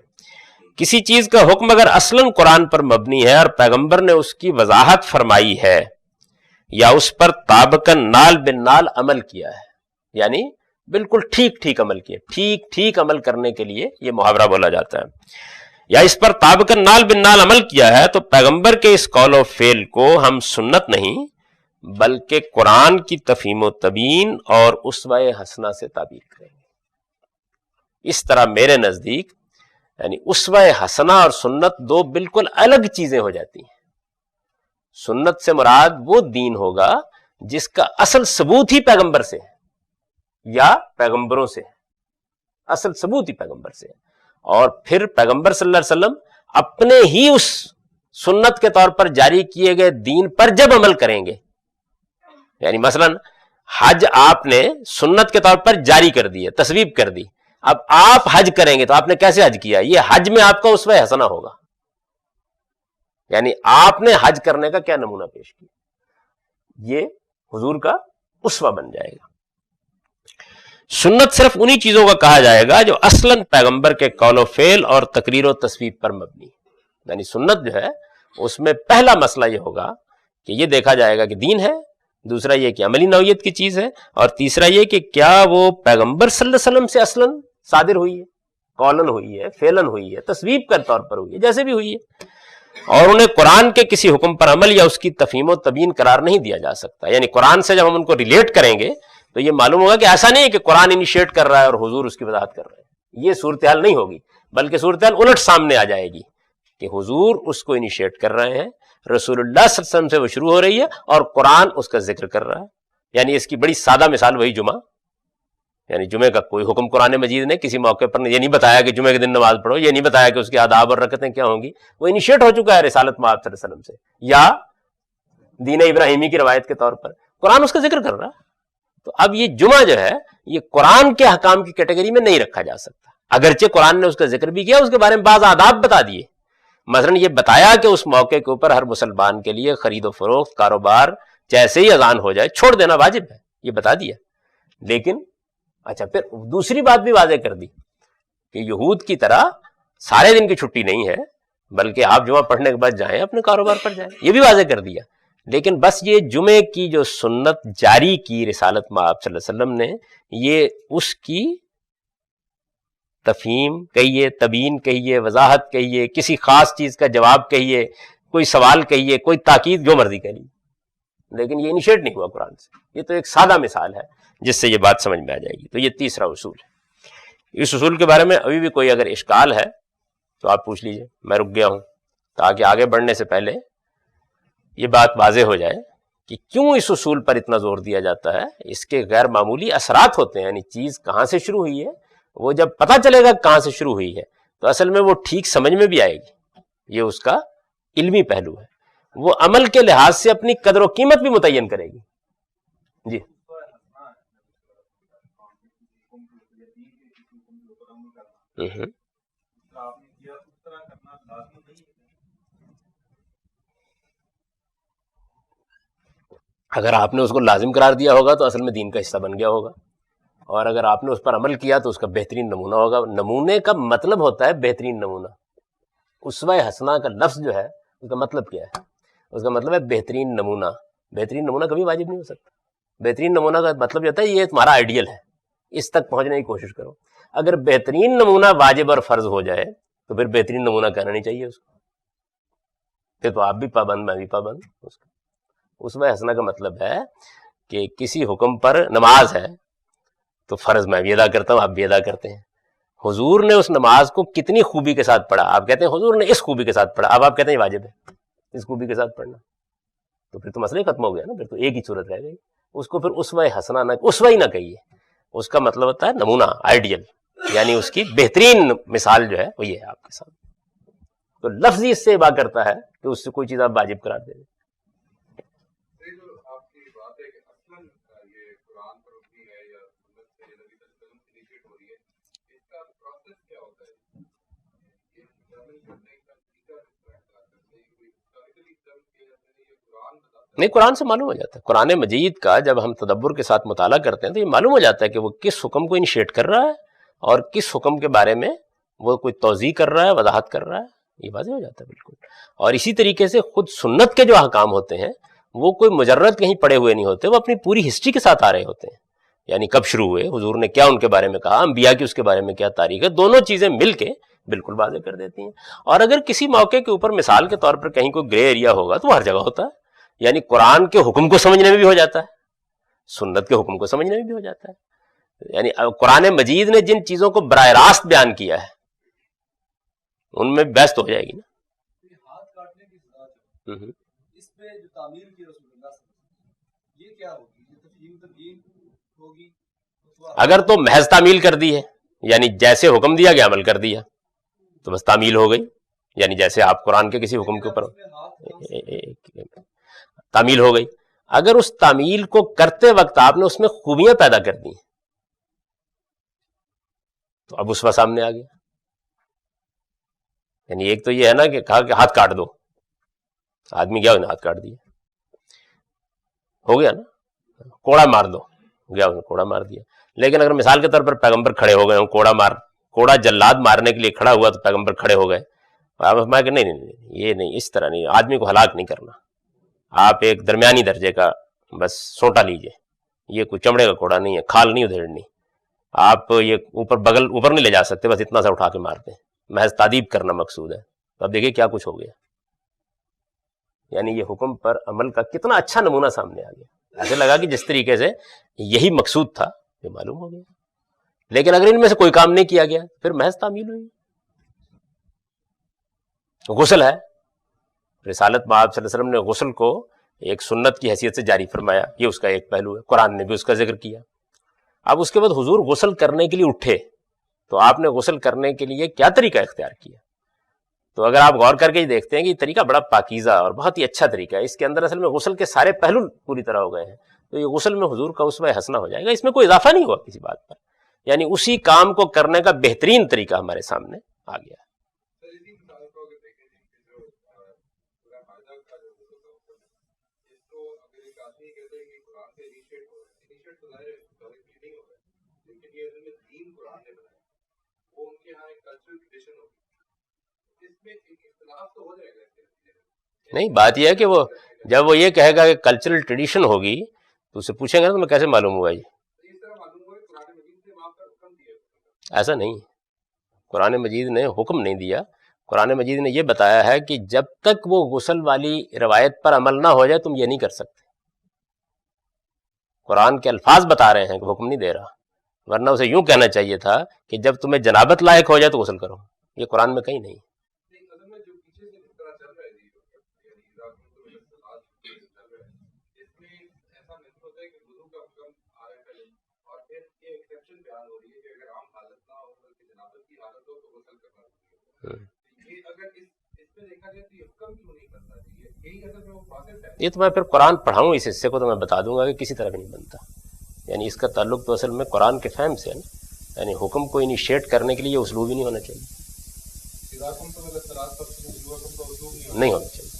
کسی چیز کا حکم اگر اصلاً قرآن پر مبنی ہے اور پیغمبر نے اس کی وضاحت فرمائی ہے یا اس پر طابقاً نال بن نال عمل کیا ہے، یعنی بالکل ٹھیک ٹھیک عمل کیا، ٹھیک ٹھیک عمل کرنے کے لیے یہ محاورہ بولا جاتا ہے، یا اس پر طابقاً نال بن نال عمل کیا ہے، تو پیغمبر کے اس قول و فعل کو ہم سنت نہیں بلکہ قرآن کی تفہیم و تبیین اور اسوہ حسنہ سے تعبیر کریں گے. اس طرح میرے نزدیک یعنی اسوہ حسنہ اور سنت دو بالکل الگ چیزیں ہو جاتی ہیں. سنت سے مراد وہ دین ہوگا جس کا اصل ثبوت ہی پیغمبر سے ہے یا پیغمبروں سے ہے، اصل ثبوت ہی پیغمبر سے ہے، اور پھر پیغمبر صلی اللہ علیہ وسلم اپنے ہی اس سنت کے طور پر جاری کیے گئے دین پر جب عمل کریں گے، یعنی مثلا حج آپ نے سنت کے طور پر جاری کر دی ہے، تصویب کر دی، اب آپ حج کریں گے تو آپ نے کیسے حج کیا؟ یہ حج میں آپ کا اسوہ حسنہ ہوگا، یعنی آپ نے حج کرنے کا کیا نمونہ پیش کیا، یہ حضور کا اسوہ بن جائے گا۔ سنت صرف انہی چیزوں کا کہا جائے گا جو اصلاً پیغمبر کے قول و فعل اور تقریر و تصویب پر مبنی، یعنی سنت جو ہے اس میں پہلا مسئلہ یہ ہوگا کہ یہ دیکھا جائے گا کہ دین ہے، دوسرا یہ کہ عملی نوعیت کی چیز ہے، اور تیسرا یہ کہ کیا وہ پیغمبر صلی اللہ علیہ وسلم سے اصلاً صادر ہوئی ہے، قولن ہوئی ہے، فعلن ہوئی ہے، تصویب کے طور پر ہوئی ہے، جیسے بھی ہوئی ہے، اور انہیں قرآن کے کسی حکم پر عمل یا اس کی تفہیم و تبیین قرار نہیں دیا جا سکتا۔ یعنی قرآن سے جب ہم ان کو ریلیٹ کریں گے تو یہ معلوم ہوگا کہ ایسا نہیں ہے کہ قرآن انیشیٹ کر رہا ہے اور حضور اس کی وضاحت کر رہے ہیں، یہ صورتحال نہیں ہوگی، بلکہ صورتحال الٹ سامنے آ جائے گی کہ حضور اس کو انیشیٹ کر رہے ہیں، رسول اللہ صلی اللہ علیہ وسلم سے وہ شروع ہو رہی ہے اور قرآن اس کا ذکر کر رہا ہے۔ یعنی اس کی بڑی سادہ مثال وہی جمعہ، یعنی جمعے کا کوئی حکم قرآن مجید نے کسی موقع پر یہ نہیں بتایا کہ جمعے کے دن نماز پڑھو، یہ نہیں بتایا کہ اس کے آداب اور رکعتیں کیا ہوں گی، وہ انیشیٹ ہو چکا ہے رسالت میں آپ صلی اللہ علیہ وسلم سے، یا دین ابراہیمی کی روایت کے طور پر قرآن اس کا ذکر کر رہا ہے۔ تو اب یہ جمعہ جو ہے یہ قرآن کے احکام کی کیٹیگری میں نہیں رکھا جا سکتا، اگرچہ قرآن نے اس کا ذکر بھی کیا، اس کے بارے میں بعض آداب بتا دیے، مثلا یہ بتایا کہ اس موقع کے اوپر ہر مسلمان کے لیے خرید و فروخت، کاروبار جیسے ہی اذان ہو جائے چھوڑ دینا واجب ہے، یہ بتا دیا۔ لیکن اچھا پھر دوسری بات بھی واضح کر دی کہ یہود کی طرح سارے دن کی چھٹی نہیں ہے، بلکہ آپ جمعہ پڑھنے کے بعد جائیں اپنے کاروبار پر جائیں، یہ بھی واضح کر دیا۔ لیکن بس یہ جمعے کی جو سنت جاری کی رسالت میں آپ صلی اللہ علیہ وسلم نے، یہ اس کی تفہیم کہیے، تبیین کہیے، وضاحت کہیے، کسی خاص چیز کا جواب کہیے، کوئی سوال کہیے، کوئی تاکید، جو مرضی کہیے، لیکن یہ انیشیٹ نہیں ہوا قرآن سے۔ یہ تو ایک سادہ مثال ہے جس سے یہ بات سمجھ میں آ جائے گی۔ تو یہ تیسرا اصول ہے۔ اس اصول کے بارے میں ابھی بھی کوئی اگر اشکال ہے تو آپ پوچھ لیجئے، میں رک گیا ہوں تاکہ آگے بڑھنے سے پہلے یہ بات واضح ہو جائے کہ کیوں اس اصول پر اتنا زور دیا جاتا ہے۔ اس کے غیر معمولی اثرات ہوتے ہیں، یعنی چیز کہاں سے شروع ہوئی ہے وہ جب پتہ چلے گا کہاں سے شروع ہوئی ہے تو اصل میں وہ ٹھیک سمجھ میں بھی آئے گی، یہ اس کا علمی پہلو ہے، وہ عمل کے لحاظ سے اپنی قدر و قیمت بھی متعین کرے گی۔ جی اگر آپ نے اس کو لازم قرار دیا ہوگا تو اصل میں دین کا حصہ بن گیا ہوگا، اور اگر آپ نے اس پر عمل کیا تو اس کا بہترین نمونہ ہوگا۔ نمونے کا مطلب ہوتا ہے بہترین نمونہ۔ اسوہ حسنہ کا لفظ جو ہے اس کا مطلب کیا ہے؟ اس کا مطلب ہے بہترین نمونہ۔ بہترین نمونہ کبھی واجب نہیں ہو سکتا۔ بہترین نمونہ کا مطلب یہ ہوتا ہے یہ تمہارا آئیڈیل ہے، اس تک پہنچنے کی کوشش کرو۔ اگر بہترین نمونہ واجب اور فرض ہو جائے تو پھر بہترین نمونہ کہنا نہیں چاہیے اس کو، پھر تو آپ بھی پابند میں بھی پابند اس کا۔ اسوہ حسنہ کا مطلب ہے کہ کسی حکم پر نماز ہے تو فرض میں بھی ادا کرتا ہوں، آپ بھی ادا کرتے ہیں۔ حضور نے اس نماز کو کتنی خوبی کے ساتھ پڑھا، آپ کہتے ہیں حضور نے اس خوبی کے ساتھ پڑھا، اب آپ کہتے ہیں واجب ہے اس خوبی کے ساتھ پڑھنا، تو پھر تو مسئلہ ختم ہو گیا نا، پھر تو ایک ہی صورت رہ گئی۔ اس کو پھر اسوہ حسنہ نہ، اسوہ ہی نہ کہیے، اس کا مطلب ہوتا ہے نمونہ، آئیڈیل، یعنی اس کی بہترین مثال جو ہے وہ یہ ہے آپ کے سامنے۔ تو لفظ ہی اس سے عبا کرتا ہے کہ اس سے کوئی چیز آپ واجب قرار دے دیں۔ نہیں، قرآن سے معلوم ہو جاتا ہے، قرآن مجید کا جب ہم تدبر کے ساتھ مطالعہ کرتے ہیں تو یہ معلوم ہو جاتا ہے کہ وہ کس حکم کو انیشیٹ کر رہا ہے اور کس حکم کے بارے میں وہ کوئی توضیح کر رہا ہے، وضاحت کر رہا ہے، یہ واضح ہو جاتا ہے بالکل۔ اور اسی طریقے سے خود سنت کے جو احکام ہوتے ہیں وہ کوئی مجرد کہیں پڑے ہوئے نہیں ہوتے، وہ اپنی پوری ہسٹری کے ساتھ آ رہے ہوتے ہیں، یعنی کب شروع ہوئے، حضور نے کیا ان کے بارے میں کہا، انبیاء کی اس کے بارے میں کیا تاریخ ہے، دونوں چیزیں مل کے بالکل واضح کر دیتی ہیں۔ اور اگر کسی موقع کے اوپر مثال کے طور پر کہیں کوئی گرے ایریا ہوگا تو وہ ہر جگہ ہوتا ہے، یعنی قرآن کے حکم کو سمجھنے میں بھی ہو جاتا ہے، سنت کے حکم کو سمجھنے میں بھی ہو جاتا ہے۔ یعنی قرآن مجید نے جن چیزوں کو براہ راست بیان کیا ہے ان میں بحث تو ہو جائے گی نا۔ میں جو تعمیل کی رسول اللہ صلی اللہ علیہ وسلم، یہ کیا ہوگی؟ یہ تفہیم تبیین ہوگی؟ اگر تو محض تعمیل کر دی ہے، یعنی جیسے حکم دیا گیا عمل کر دیا، تو بس تعمیل ہو گئی، یعنی جیسے آپ قرآن کے کسی حکم کے اوپر تعمیل ہو گئی۔ اگر اس تعمیل کو کرتے وقت آپ نے اس میں خوبیاں پیدا کر دی تو اب اس وقت سامنے آ گیا۔ یعنی ایک تو یہ ہے نا کہ کہا کہ ہاتھ کاٹ دو، آدمی گیا انہوں نے ہاتھ کاٹ دیا، ہو گیا نا، کوڑا مار دو، گیا انہوں نے کوڑا مار دیا۔ لیکن اگر مثال کے طور پر پیغمبر کھڑے ہو گئے ہوں، کوڑا جلاد مارنے کے لیے کھڑا ہوا تو پیغمبر کھڑے ہو گئے، آپ فرمایا کہ نہیں، یہ نہیں، اس طرح نہیں، آدمی کو ہلاک نہیں کرنا، آپ ایک درمیانی درجے کا بس سوٹا لیجئے، یہ کوئی چمڑے کا کوڑا نہیں ہے، کھال نہیں ادھیڑنی، آپ یہ اوپر نہیں لے جا سکتے، بس اتنا سا اٹھا کے مارتے ہیں، محض تعدیب کرنا مقصود ہے۔ تو اب دیکھیے کیا کچھ ہو گیا، یعنی یہ حکم پر عمل کا کتنا اچھا نمونہ سامنے آ گیا۔ ایسے لگا کہ جس طریقے سے یہی مقصود تھا یہ معلوم ہو گیا۔ لیکن اگر ان میں سے کوئی کام نہیں کیا گیا پھر محض تعمیل ہوئی۔ غسل ہے، رسالت میں آپ صلی اللہ علیہ وسلم نے غسل کو ایک سنت کی حیثیت سے جاری فرمایا، یہ اس کا ایک پہلو ہے، قرآن نے بھی اس کا ذکر کیا۔ اب اس کے بعد حضور غسل کرنے کے لیے اٹھے تو آپ نے غسل کرنے کے لیے کیا طریقہ اختیار کیا؟ تو اگر آپ غور کر کے دیکھتے ہیں کہ یہ طریقہ بڑا پاکیزہ اور بہت ہی اچھا طریقہ ہے، اس کے اندر اصل میں غسل کے سارے پہلو پوری طرح ہو گئے ہیں، تو یہ غسل میں حضور کا اسوہ حسنہ ہو جائے گا، اس میں کوئی اضافہ نہیں ہوا کسی بات پر، یعنی اسی کام کو کرنے کا بہترین طریقہ ہمارے سامنے آ گیا۔ نہیں، بات یہ ہے کہ وہ جب وہ یہ کہے گا کہ کلچرل ٹریڈیشن ہوگی تو اسے پوچھیں گے نا تمہیں کیسے معلوم ہوا جی؟ ایسا نہیں، قرآن مجید نے حکم نہیں دیا، قرآن مجید نے یہ بتایا ہے کہ جب تک وہ غسل والی روایت پر عمل نہ ہو جائے تم یہ نہیں کر سکتے۔ قرآن کے الفاظ بتا رہے ہیں کہ حکم نہیں دے رہا، ورنہ اسے یوں کہنا چاہیے تھا کہ جب تمہیں جنابت لاحق ہو جائے تو غسل کرو، یہ قرآن میں کہیں نہیں۔ یہ تو میں پھر قرآن پڑھاؤں اس حصے کو تو میں بتا دوں گا کہ کسی طرح بھی نہیں بنتا، یعنی اس کا تعلق تو اصل میں قرآن کے فہم سے ہے نا، یعنی حکم کو انیشیٹ کرنے کے لیے اسلوب ہی نہیں ہونا چاہیے، نہیں ہونا چاہیے،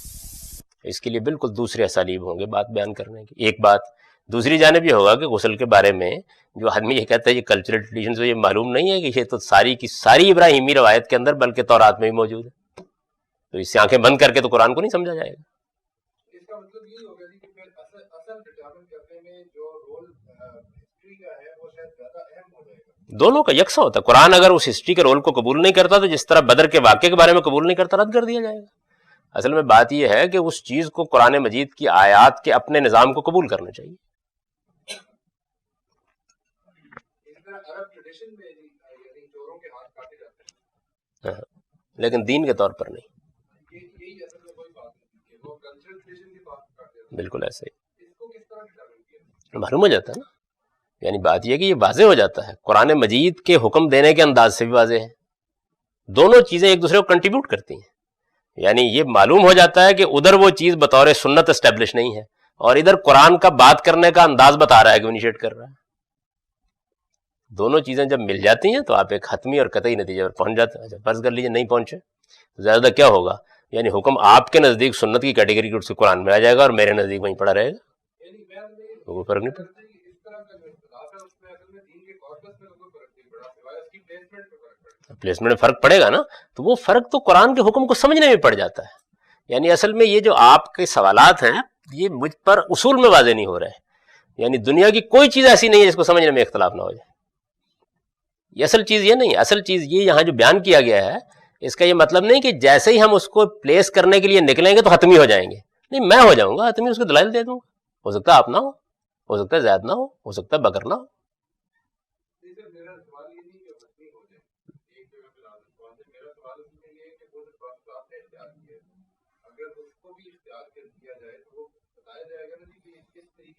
اس کے لیے بالکل دوسرے اسالیب ہوں گے بات بیان کرنے کی۔ ایک بات، دوسری جانب یہ ہوگا کہ غسل کے بارے میں جو آدمی یہ کہتا ہے یہ کلچرل ٹریڈیشن سے، یہ معلوم نہیں ہے کہ یہ تو ساری کی ساری ابراہیمی روایت کے اندر بلکہ تورات میں بھی موجود ہے، تو اس سے آنکھیں بند کر کے تو قرآن کو نہیں سمجھا جائے گا۔ اس کا مطلب یہی ہوگا کہ پھر اصل ڈٹرمن کرنے میں جو رول ہسٹری کا ہے وہ شاید زیادہ اہم ہو جائے گا۔ دونوں کا یکساں ہوتا ہے، قرآن اگر اس ہسٹری کے رول کو قبول نہیں کرتا تو جس طرح بدر کے واقعے کے بارے میں قبول نہیں کرتا رد کر دیا جائے گا۔ اصل میں بات یہ ہے کہ اس چیز کو قرآن مجید کی آیات کے اپنے نظام کو قبول کرنا چاہیے۔ لیکن دین کے طور پر نہیں، بالکل ایسے ہی معلوم ہو جاتا ہے نا، یعنی بات یہ کہ یہ واضح ہو جاتا ہے، قرآن مجید کے حکم دینے کے انداز سے بھی واضح ہے، دونوں چیزیں ایک دوسرے کو کنٹریبیوٹ کرتی ہیں، یعنی یہ معلوم ہو جاتا ہے کہ ادھر وہ چیز بطور سنت اسٹیبلش نہیں ہے اور ادھر قرآن کا بات کرنے کا انداز بتا رہا ہے کہ انیشیٹ کر رہا ہے، دونوں چیزیں جب مل جاتی ہیں تو آپ ایک حتمی اور قطعی نتیجے پر پہنچ جاتے ہیں۔ فرض کر لیجیے نہیں پہنچے تو زیادہ کیا ہوگا، یعنی حکم آپ کے نزدیک سنت کی کیٹیگری کے قرآن میں آ جائے گا اور میرے نزدیک وہیں پڑا رہے گا، کوئی فرق نہیں پڑتا۔ پلیسمنٹ میں فرق پڑے گا نا، تو وہ فرق تو قرآن کے حکم کو سمجھنے میں پڑ جاتا ہے، یعنی اصل میں یہ جو آپ کے سوالات ہیں یہ مجھ پر اصول میں واضح نہیں ہو رہے ہیں، یعنی دنیا کی کوئی چیز ایسی نہیں ہے جس کو سمجھنے میں اختلاف نہ ہو جائے، یہ اصل چیز یہ نہیں، اصل چیز یہ یہاں جو بیان کیا گیا ہے اس کا یہ مطلب نہیں کہ جیسے ہی ہم اس کو پلیس کرنے کے لیے نکلیں گے تو حتمی ہو جائیں گے، نہیں، میں ہو جاؤں گا حتمی، اس کو دلائل دے دوں گا، ہو سکتا ہے آپ نہ ہو سکتا ہے زید نہ ہو سکتا ہے بکر نہ ہو۔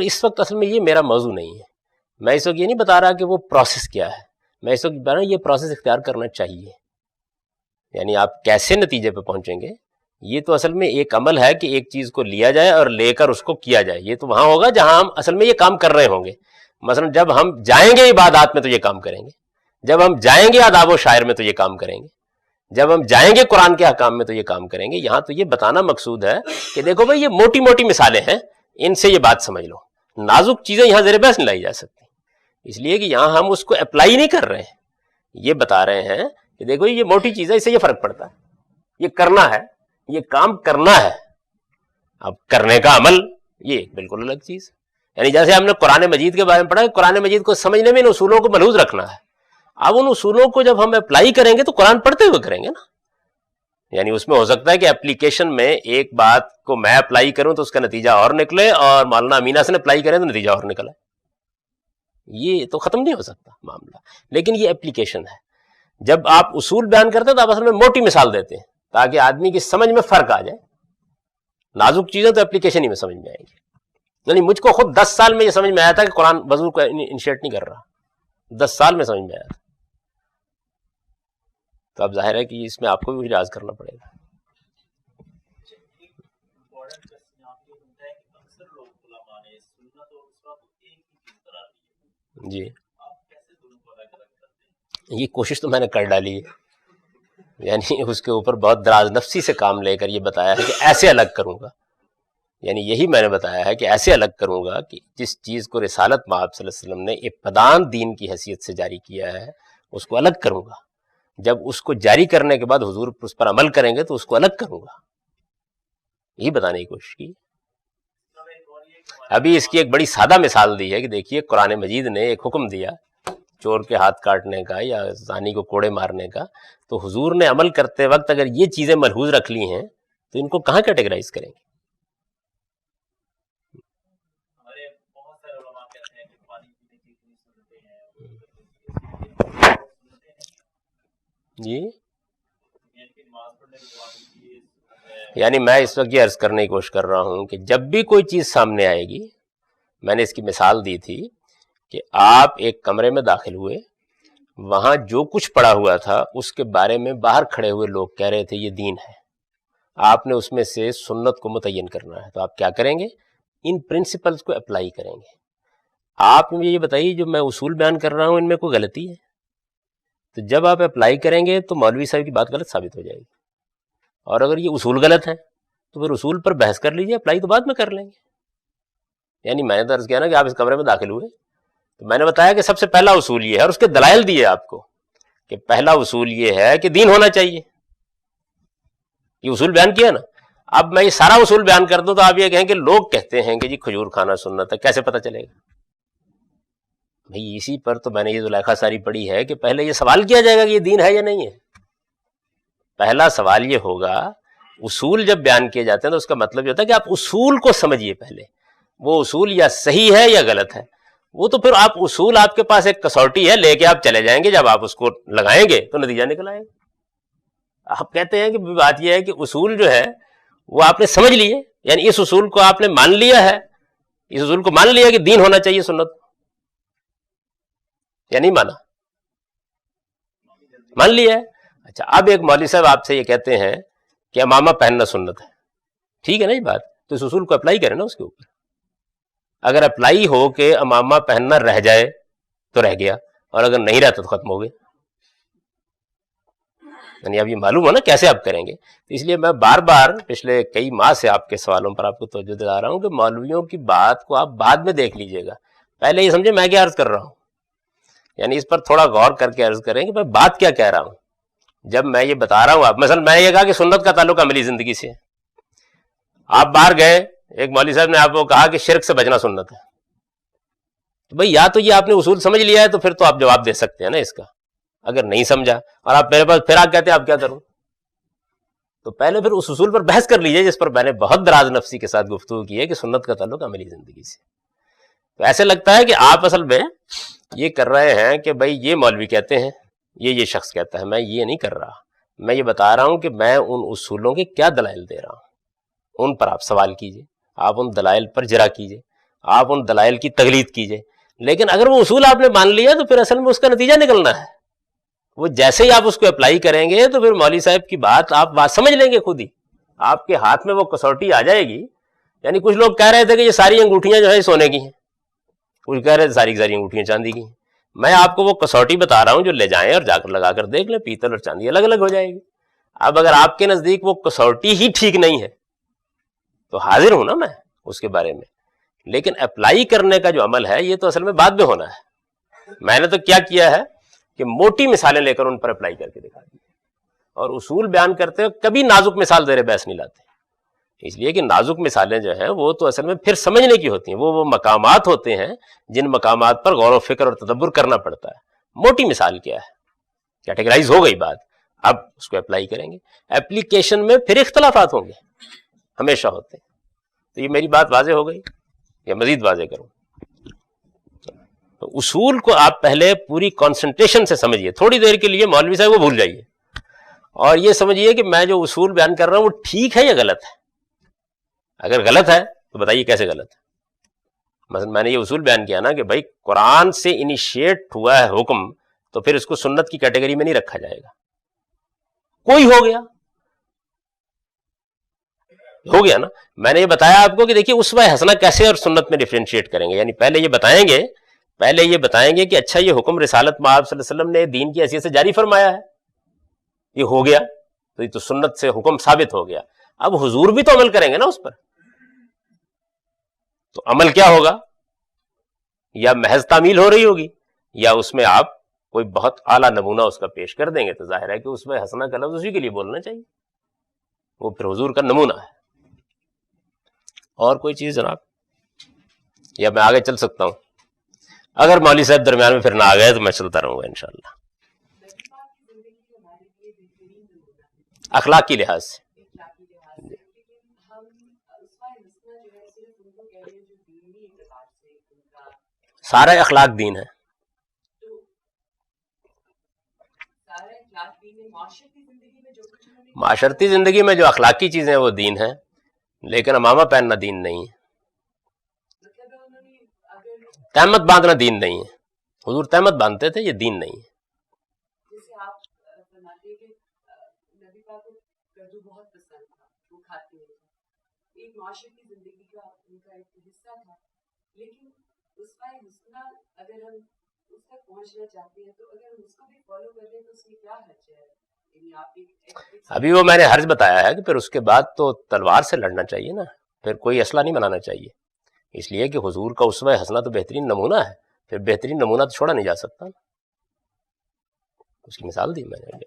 اس وقت اصل میں یہ میرا موضوع نہیں ہے. میں اس وقت یہ نہیں بتا رہا کہ وہ پروسیس کیا ہے، میں اس وقت بتا رہا ہوں یہ پروسیس اختیار کرنا چاہیے. یعنی آپ کیسے نتیجے پہ پہنچیں گے، یہ تو اصل میں ایک عمل ہے کہ ایک چیز کو لیا جائے اور لے کر اس کو کیا جائے. یہ تو وہاں ہوگا جہاں ہم اصل میں یہ کام کر رہے ہوں گے. مثلا جب ہم جائیں گے عبادات میں تو یہ کام کریں گے، جب ہم جائیں گے آداب و شاعر میں تو یہ کام کریں گے، جب ہم جائیں گے قرآن کے احکام میں تو یہ کام کریں گے. یہاں تو یہ بتانا مقصود ہے کہ دیکھو بھائی یہ موٹی موٹی مثالیں ہیں، ان سے یہ بات سمجھ لو. نازک چیزیں یہاں زیر بحث نہیں لائی جا سکتی، اس لیے کہ یہاں ہم اس کو اپلائی نہیں کر رہے ہیں، یہ بتا رہے ہیں کہ دیکھو یہ موٹی چیز ہے، اس سے یہ فرق پڑتا ہے، یہ کرنا ہے، یہ کام کرنا ہے. اب کرنے کا عمل یہ ایک بالکل الگ چیز ہے. یعنی جیسے ہم نے قرآن مجید کے بارے میں پڑھا کہ قرآن مجید کو سمجھنے میں ان اصولوں کو ملحوظ رکھنا ہے. اب ان اصولوں کو جب ہم اپلائی کریں گے تو قرآن پڑھتے ہوئے کریں گے نا. یعنی اس میں ہو سکتا ہے کہ اپلیکیشن میں ایک بات کو میں اپلائی کروں تو اس کا نتیجہ اور نکلے، اور مولانا امین حسن اپلائی کریں تو نتیجہ اور نکلے. یہ تو ختم نہیں ہو سکتا معاملہ. لیکن یہ اپلیکیشن ہے. جب آپ اصول بیان کرتے ہیں تو آپ اصل میں موٹی مثال دیتے ہیں تاکہ آدمی کی سمجھ میں فرق آ جائے. نازک چیزیں تو اپلیکیشن ہی میں سمجھ میں آئیں گی. یعنی مجھ کو خود 10 سال میں یہ سمجھ میں آیا تھا کہ قرآن وضو کو انیشیٹ نہیں کر رہا، 10 سال میں سمجھ میں آیا تھا. تو اب ظاہر ہے کہ اس میں آپ کو بھی لحاظ کرنا پڑے گا. جی یہ کوشش تو میں نے کر ڈالی ہے. یعنی اس کے اوپر بہت دراز نفسی سے کام لے کر یہ بتایا ہے کہ ایسے الگ کروں گا. یعنی یہی میں نے بتایا ہے کہ ایسے الگ کروں گا کہ جس چیز کو رسالت مآب صلی اللہ علیہ وسلم نے ابتداً دین کی حیثیت سے جاری کیا ہے اس کو الگ کروں گا. جب اس کو جاری کرنے کے بعد حضور اس پر عمل کریں گے تو اس کو الگ کروں گا. یہی بتانے کی کوشش کی. ابھی اس کی ایک بڑی سادہ مثال دی ہے کہ دیکھیے قرآن مجید نے ایک حکم دیا چور کے ہاتھ کاٹنے کا یا زانی کو کوڑے مارنے کا، تو حضور نے عمل کرتے وقت اگر یہ چیزیں ملحوظ رکھ لی ہیں تو ان کو کہاں کیٹیگرائز کریں گے؟ جی یعنی میں اس وقت یہ عرض کرنے کی کوشش کر رہا ہوں کہ جب بھی کوئی چیز سامنے آئے گی، میں نے اس کی مثال دی تھی کہ آپ ایک کمرے میں داخل ہوئے، وہاں جو کچھ پڑا ہوا تھا اس کے بارے میں باہر کھڑے ہوئے لوگ کہہ رہے تھے یہ دین ہے. آپ نے اس میں سے سنت کو متعین کرنا ہے، تو آپ کیا کریں گے؟ ان پرنسپلز کو اپلائی کریں گے. آپ مجھے یہ بتائیے جو میں اصول بیان کر رہا ہوں ان میں کوئی غلطی ہے؟ تو جب آپ اپلائی کریں گے تو مولوی صاحب کی بات غلط ثابت ہو جائے گی. اور اگر یہ اصول غلط ہے تو پھر اصول پر بحث کر لیجیے، اپلائی تو بعد میں کر لیں گے. یعنی میں نے تو عرض کیا نا کہ آپ اس کمرے میں داخل ہوئے تو میں نے بتایا کہ سب سے پہلا اصول یہ ہے، اور اس کے دلائل دیے آپ کو کہ پہلا اصول یہ ہے کہ دین ہونا چاہیے. یہ اصول بیان کیا نا. اب میں یہ سارا اصول بیان کر دوں تو آپ یہ کہیں کہ لوگ کہتے ہیں کہ جی کھجور کھانا سنت ہے، کیسے پتہ چلے گا؟ بھئی اسی پر تو میں نے یہ زلیخا ساری پڑھی ہے کہ پہلے یہ سوال کیا جائے گا کہ یہ دین ہے یا نہیں ہے. پہلا سوال یہ ہوگا، اصول جب بیان کیے جاتے ہیں تو اس کا مطلب یہ ہوتا ہے کہ آپ اصول کو سمجھیے پہلے، وہ اصول یا صحیح ہے یا غلط ہے. وہ تو پھر آپ اصول آپ کے پاس ایک کسوٹی ہے، لے کے آپ چلے جائیں گے، جب آپ اس کو لگائیں گے تو نتیجہ نکل آئے گا. آپ کہتے ہیں کہ بات یہ ہے کہ اصول جو ہے وہ آپ نے سمجھ لیے، یعنی اس اصول کو آپ نے مان لیا ہے، اس اصول کو مان لیا کہ دین ہونا چاہیے سنت، یا نہیں مانا؟ مان لیا ہے. اچھا اب ایک مولوی صاحب آپ سے یہ کہتے ہیں کہ امامہ پہننا سنت ہے، ٹھیک ہے نا یہ بات، تو اس اصول کو اپلائی کریں نا اس کے اوپر. اگر اپلائی ہو کہ امامہ پہننا رہ جائے تو رہ گیا، اور اگر نہیں رہتا تو ختم ہو گیا. یعنی اب یہ معلوم ہو نا کیسے آپ کریں گے. اس لیے میں بار بار پچھلے کئی ماہ سے آپ کے سوالوں پر آپ کو توجہ دلا رہا ہوں کہ مولویوں کی بات کو آپ بعد میں دیکھ لیجئے گا، پہلے یہ سمجھے میں کیا عرض کر رہا ہوں. یعنی اس پر تھوڑا غور کر کے عرض کریں کہ میں بات کیا کہہ رہا ہوں. جب میں یہ بتا رہا ہوں آپ مثلا میں نے یہ کہا کہ سنت کا تعلق عملی زندگی سے ہے، آپ باہر گئے ایک مولوی صاحب نے آپ کو کہا کہ شرک سے بچنا سنت ہے، تو بھئی یا تو یہ آپ نے اصول سمجھ لیا ہے تو پھر تو آپ جواب دے سکتے ہیں نا اس کا. اگر نہیں سمجھا اور آپ میرے پاس پھر آپ کہتے ہیں آپ کیا کروں، تو پہلے پھر اس اصول پر بحث کر لیجئے جس پر میں نے بہت دراز نفسی کے ساتھ گفتگو کی ہے کہ سنت کا تعلق عملی زندگی سے. تو ایسے لگتا ہے کہ آپ اصل میں یہ کر رہے ہیں کہ بھئی یہ مولوی کہتے ہیں، یہ شخص کہتا ہے. میں یہ نہیں کر رہا، میں یہ بتا رہا ہوں کہ میں ان اصولوں کے کیا دلائل دے رہا ہوں، ان پر آپ سوال کیجئے. آپ ان دلائل پر جرا کیجئے، آپ ان دلائل کی تقلید کیجئے، لیکن اگر وہ اصول آپ نے مان لیا تو پھر اصل میں اس کا نتیجہ نکلنا ہے، وہ جیسے ہی آپ اس کو اپلائی کریں گے تو پھر مولوی صاحب کی بات آپ بات سمجھ لیں گے خود ہی، آپ کے ہاتھ میں وہ کسوٹی آ جائے گی. یعنی کچھ لوگ کہہ رہے تھے کہ یہ ساری انگوٹھیاں جو ہے سونے کی ہیں، کچھ کہہ رہے تھے ساری کی ساری انگوٹھیاں چاندی کی ہیں. میں آپ کو وہ کسوٹی بتا رہا ہوں جو لے جائیں اور جا کر لگا کر دیکھ لیں، پیتل اور چاندی الگ الگ ہو جائے گی. اب اگر آپ کے نزدیک وہ کسوٹی ہی ٹھیک نہیں ہے تو حاضر ہوں نا میں اس کے بارے میں، لیکن اپلائی کرنے کا جو عمل ہے یہ تو اصل میں بعد میں ہونا ہے. میں نے تو کیا کیا ہے کہ موٹی مثالیں لے کر ان پر اپلائی کر کے دکھا دی، اور اصول بیان کرتے ہوئے کبھی نازک مثال زیر بحث نہیں لاتے، اس لیے کہ نازک مثالیں جو ہیں وہ تو اصل میں پھر سمجھنے کی ہوتی ہیں، وہ مقامات ہوتے ہیں جن مقامات پر غور و فکر اور تدبر کرنا پڑتا ہے. موٹی مثال کیا ہے، کیٹیگرائز ہو گئی بات، اب اس کو اپلائی کریں گے. اپلیکیشن میں پھر اختلافات ہوں گے، ہمیشہ ہوتے ہیں. تو یہ میری بات واضح ہو گئی یا مزید واضح کروں؟ تو اصول کو آپ پہلے پوری کنسنٹریشن سے سمجھیے، تھوڑی دیر کے لیے مولوی صاحب کو بھول جائیے اور یہ سمجھیے کہ میں جو اصول بیان کر رہا ہوں وہ ٹھیک ہے یا غلط ہے. اگر غلط ہے تو بتائیے کیسے غلط ہے. مثلا میں نے یہ اصول بیان کیا نا کہ بھائی قرآن سے انیشیٹ ہوا ہے حکم تو پھر اس کو سنت کی کیٹیگری میں نہیں رکھا جائے گا. کوئی ہو گیا نا. میں نے یہ بتایا آپ کو کہ دیکھیے اسوہ حسنہ کیسے اور سنت میں ڈیفرینشیٹ کریں گے. یعنی پہلے یہ بتائیں گے کہ اچھا یہ حکم رسالت میں آپ صلی اللہ علیہ وسلم نے دین کی حیثیت سے جاری فرمایا ہے، یہ ہو گیا تو یہ تو سنت سے حکم ثابت ہو گیا. اب حضور بھی تو عمل کریں گے نا اس پر، تو عمل کیا ہوگا؟ یا محض تعمیل ہو رہی ہوگی یا اس میں آپ کوئی بہت اعلیٰ نمونہ اس کا پیش کر دیں گے. تو ظاہر ہے کہ اس میں حسنہ کا لفظ اسی کے لیے بولنا چاہیے، وہ پھر حضور کا نمونہ ہے. اور کوئی چیز جناب، یا میں آگے چل سکتا ہوں؟ اگر مولوی صاحب درمیان میں پھر نہ آ گئے تو میں چلتا رہوں گا انشاءاللہ. اخلاقی لحاظ سے سارا اخلاق دین ہے. معاشرتی زندگی میں جو اخلاقی چیزیں ہیں وہ دین ہیں، لیکن امامہ پہننا دین نہیں ہے، تہمت باندھنا دین نہیں ہے. حضور تہمت باندھتے تھے، یہ دین نہیں ہے. ابھی وہ میں نے حرج بتایا ہے کہ پھر اس کے بعد تو تلوار سے لڑنا چاہیے نا، پھر کوئی اسلحہ نہیں بنانا چاہیے، اس لیے کہ حضور کا اسوہ حسنہ تو بہترین نمونہ ہے، پھر بہترین نمونہ تو چھوڑا نہیں جا سکتا. اس کی مثال دی میں نے.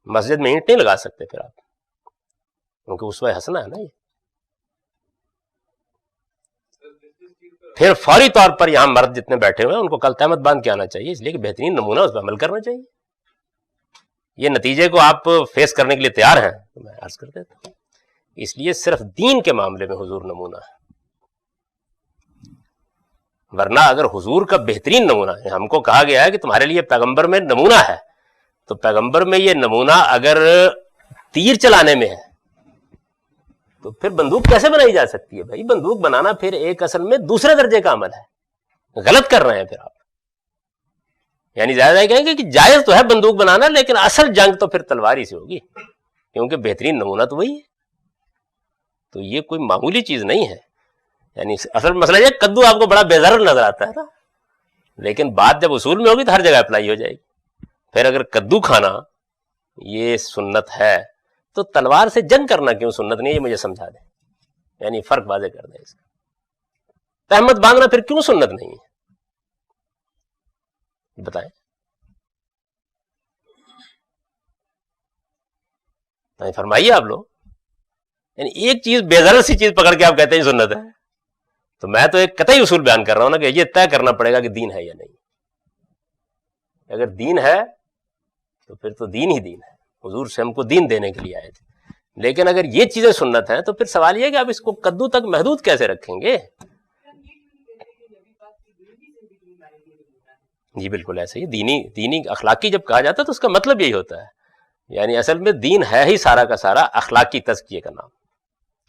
مسجد میں اینٹ نہیں لگا سکتے پھر آپ، کیونکہ اسوہ حسنہ ہے نا یہ. پھر فوری طور پر یہاں مرد جتنے بیٹھے ہوئے ہیں ان کو کل تہمت باندھ کے آنا چاہیے، اس لیے کہ بہترین نمونہ اس پہ عمل کرنا چاہیے. یہ نتیجے کو آپ فیس کرنے کے لیے تیار ہیں تو میں عرض کر دیتا ہوں. اس لیے صرف دین کے معاملے میں حضور نمونہ ہے، ورنہ اگر حضور کا بہترین نمونہ ہے، ہم کو کہا گیا ہے کہ تمہارے لیے پیغمبر میں نمونہ ہے، تو پیغمبر میں یہ نمونہ اگر تیر چلانے میں ہے تو پھر بندوق کیسے بنائی جا سکتی ہے؟ بھائی بندوق بنانا پھر ایک اصل میں دوسرے درجے کا عمل ہے، غلط کر رہے ہیں پھر آپ. یعنی زیادہ کہیں گے کہ جائز تو ہے بندوق بنانا، لیکن اصل جنگ تو پھر تلواری سے ہوگی، کیونکہ بہترین نمونہ تو وہی ہے. تو یہ کوئی معمولی چیز نہیں ہے. یعنی اصل مسئلہ یہ کدو آپ کو بڑا بے ضرر نظر آتا ہے نا، لیکن بات جب اصول میں ہوگی تو ہر جگہ اپلائی ہو جائے گی. پھر اگر کدو کھانا یہ سنت ہے تو تلوار سے جنگ کرنا کیوں سنت نہیں؟ یہ مجھے سمجھا دیں، یعنی فرق واضح کر دیں اس کا. تہمت باندھنا پھر کیوں سنت نہیں ہے بتائیں؟ فرمائیے آپ لوگ. یعنی ایک چیز بے ضرر سی چیز پکڑ کے آپ کہتے ہیں سنت ہے، تو میں تو ایک قطعی اصول بیان کر رہا ہوں نا کہ یہ طے کرنا پڑے گا کہ دین ہے یا نہیں. اگر دین ہے تو پھر تو دین ہی دین ہے، حضور سے ہم کو دین دینے کے لیے آئے تھے. لیکن اگر یہ چیزیں سنت ہیں تو پھر سوال یہ کہ آپ اس کو کدو تک محدود کیسے رکھیں گے؟ جی بالکل ایسے ہی دینی اخلاقی جب کہا جاتا ہے تو اس کا مطلب یہی ہوتا ہے. یعنی اصل میں دین ہے ہی سارا کا سارا اخلاقی تزکیے کا نام.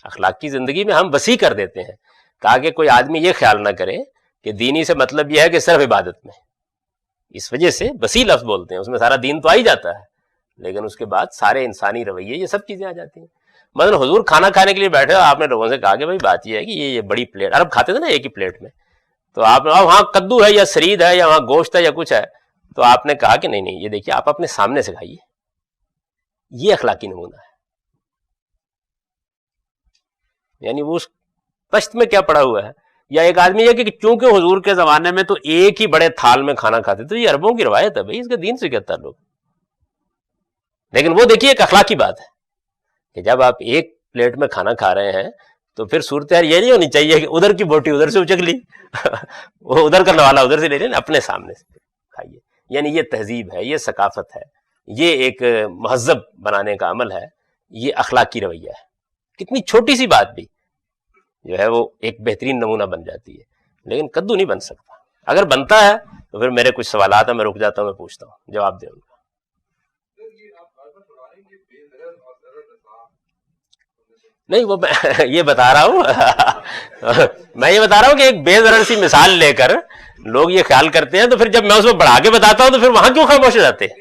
اخلاقی زندگی میں ہم وسیع کر دیتے ہیں تاکہ کوئی آدمی یہ خیال نہ کرے کہ دینی سے مطلب یہ ہے کہ صرف عبادت میں. اس وجہ سے وسیع لفظ بولتے ہیں, اس میں سارا دین تو آ ہی جاتا ہے, لیکن اس کے بعد سارے انسانی رویے یہ سب چیزیں آ جاتی ہیں. مثلا حضور کھانا کھانے کے لیے بیٹھے, آپ نے لوگوں سے کہا کہ بھائی بات یہ ہے کہ یہ بڑی پلیٹ, عرب کھاتے تھے نا ایک ہی پلیٹ میں, تو آپ وہاں کدو ہے یا سرید ہے یا وہاں گوشت ہے یا کچھ ہے, تو آپ نے کہا کہ نہیں یہ دیکھیے آپ اپنے سامنے سے کھائیے. یہ اخلاقی نمونہ ہے. یعنی وہ اس پشت میں کیا پڑا ہوا ہے. یا ایک آدمی ہے کہ چونکہ حضور کے زمانے میں تو ایک ہی بڑے تھال میں کھانا کھاتے تھے, یہ عربوں کی روایت ہے بھائی, اس کا دین سے کیا تعلق. لیکن وہ دیکھیے ایک اخلاقی بات ہے کہ جب آپ ایک پلیٹ میں کھانا کھا رہے ہیں تو پھر صورتحال یہ نہیں ہونی چاہیے کہ ادھر کی بوٹی ادھر سے اچک لی, وہ ادھر کا نوالا ادھر سے لے لیں, اپنے سامنے سے کھائیے. یعنی یہ تہذیب ہے, یہ ثقافت ہے, یہ ایک مہذب بنانے کا عمل ہے, یہ اخلاقی رویہ ہے. کتنی چھوٹی سی بات بھی جو ہے وہ ایک بہترین نمونہ بن جاتی ہے. لیکن کدو نہیں بن سکتا. اگر بنتا ہے تو پھر میرے کچھ سوالات ہیں, میں رک جاتا ہوں, میں پوچھتا ہوں, جواب دیں ان کا. نہیں وہ میں یہ بتا رہا ہوں میں یہ بتا رہا ہوں کہ ایک بے ضرر سی مثال لے کر لوگ یہ خیال کرتے ہیں, تو پھر جب میں اس کو بڑھا کے بتاتا ہوں تو پھر وہاں کیوں خاموش ہو جاتے ہیں.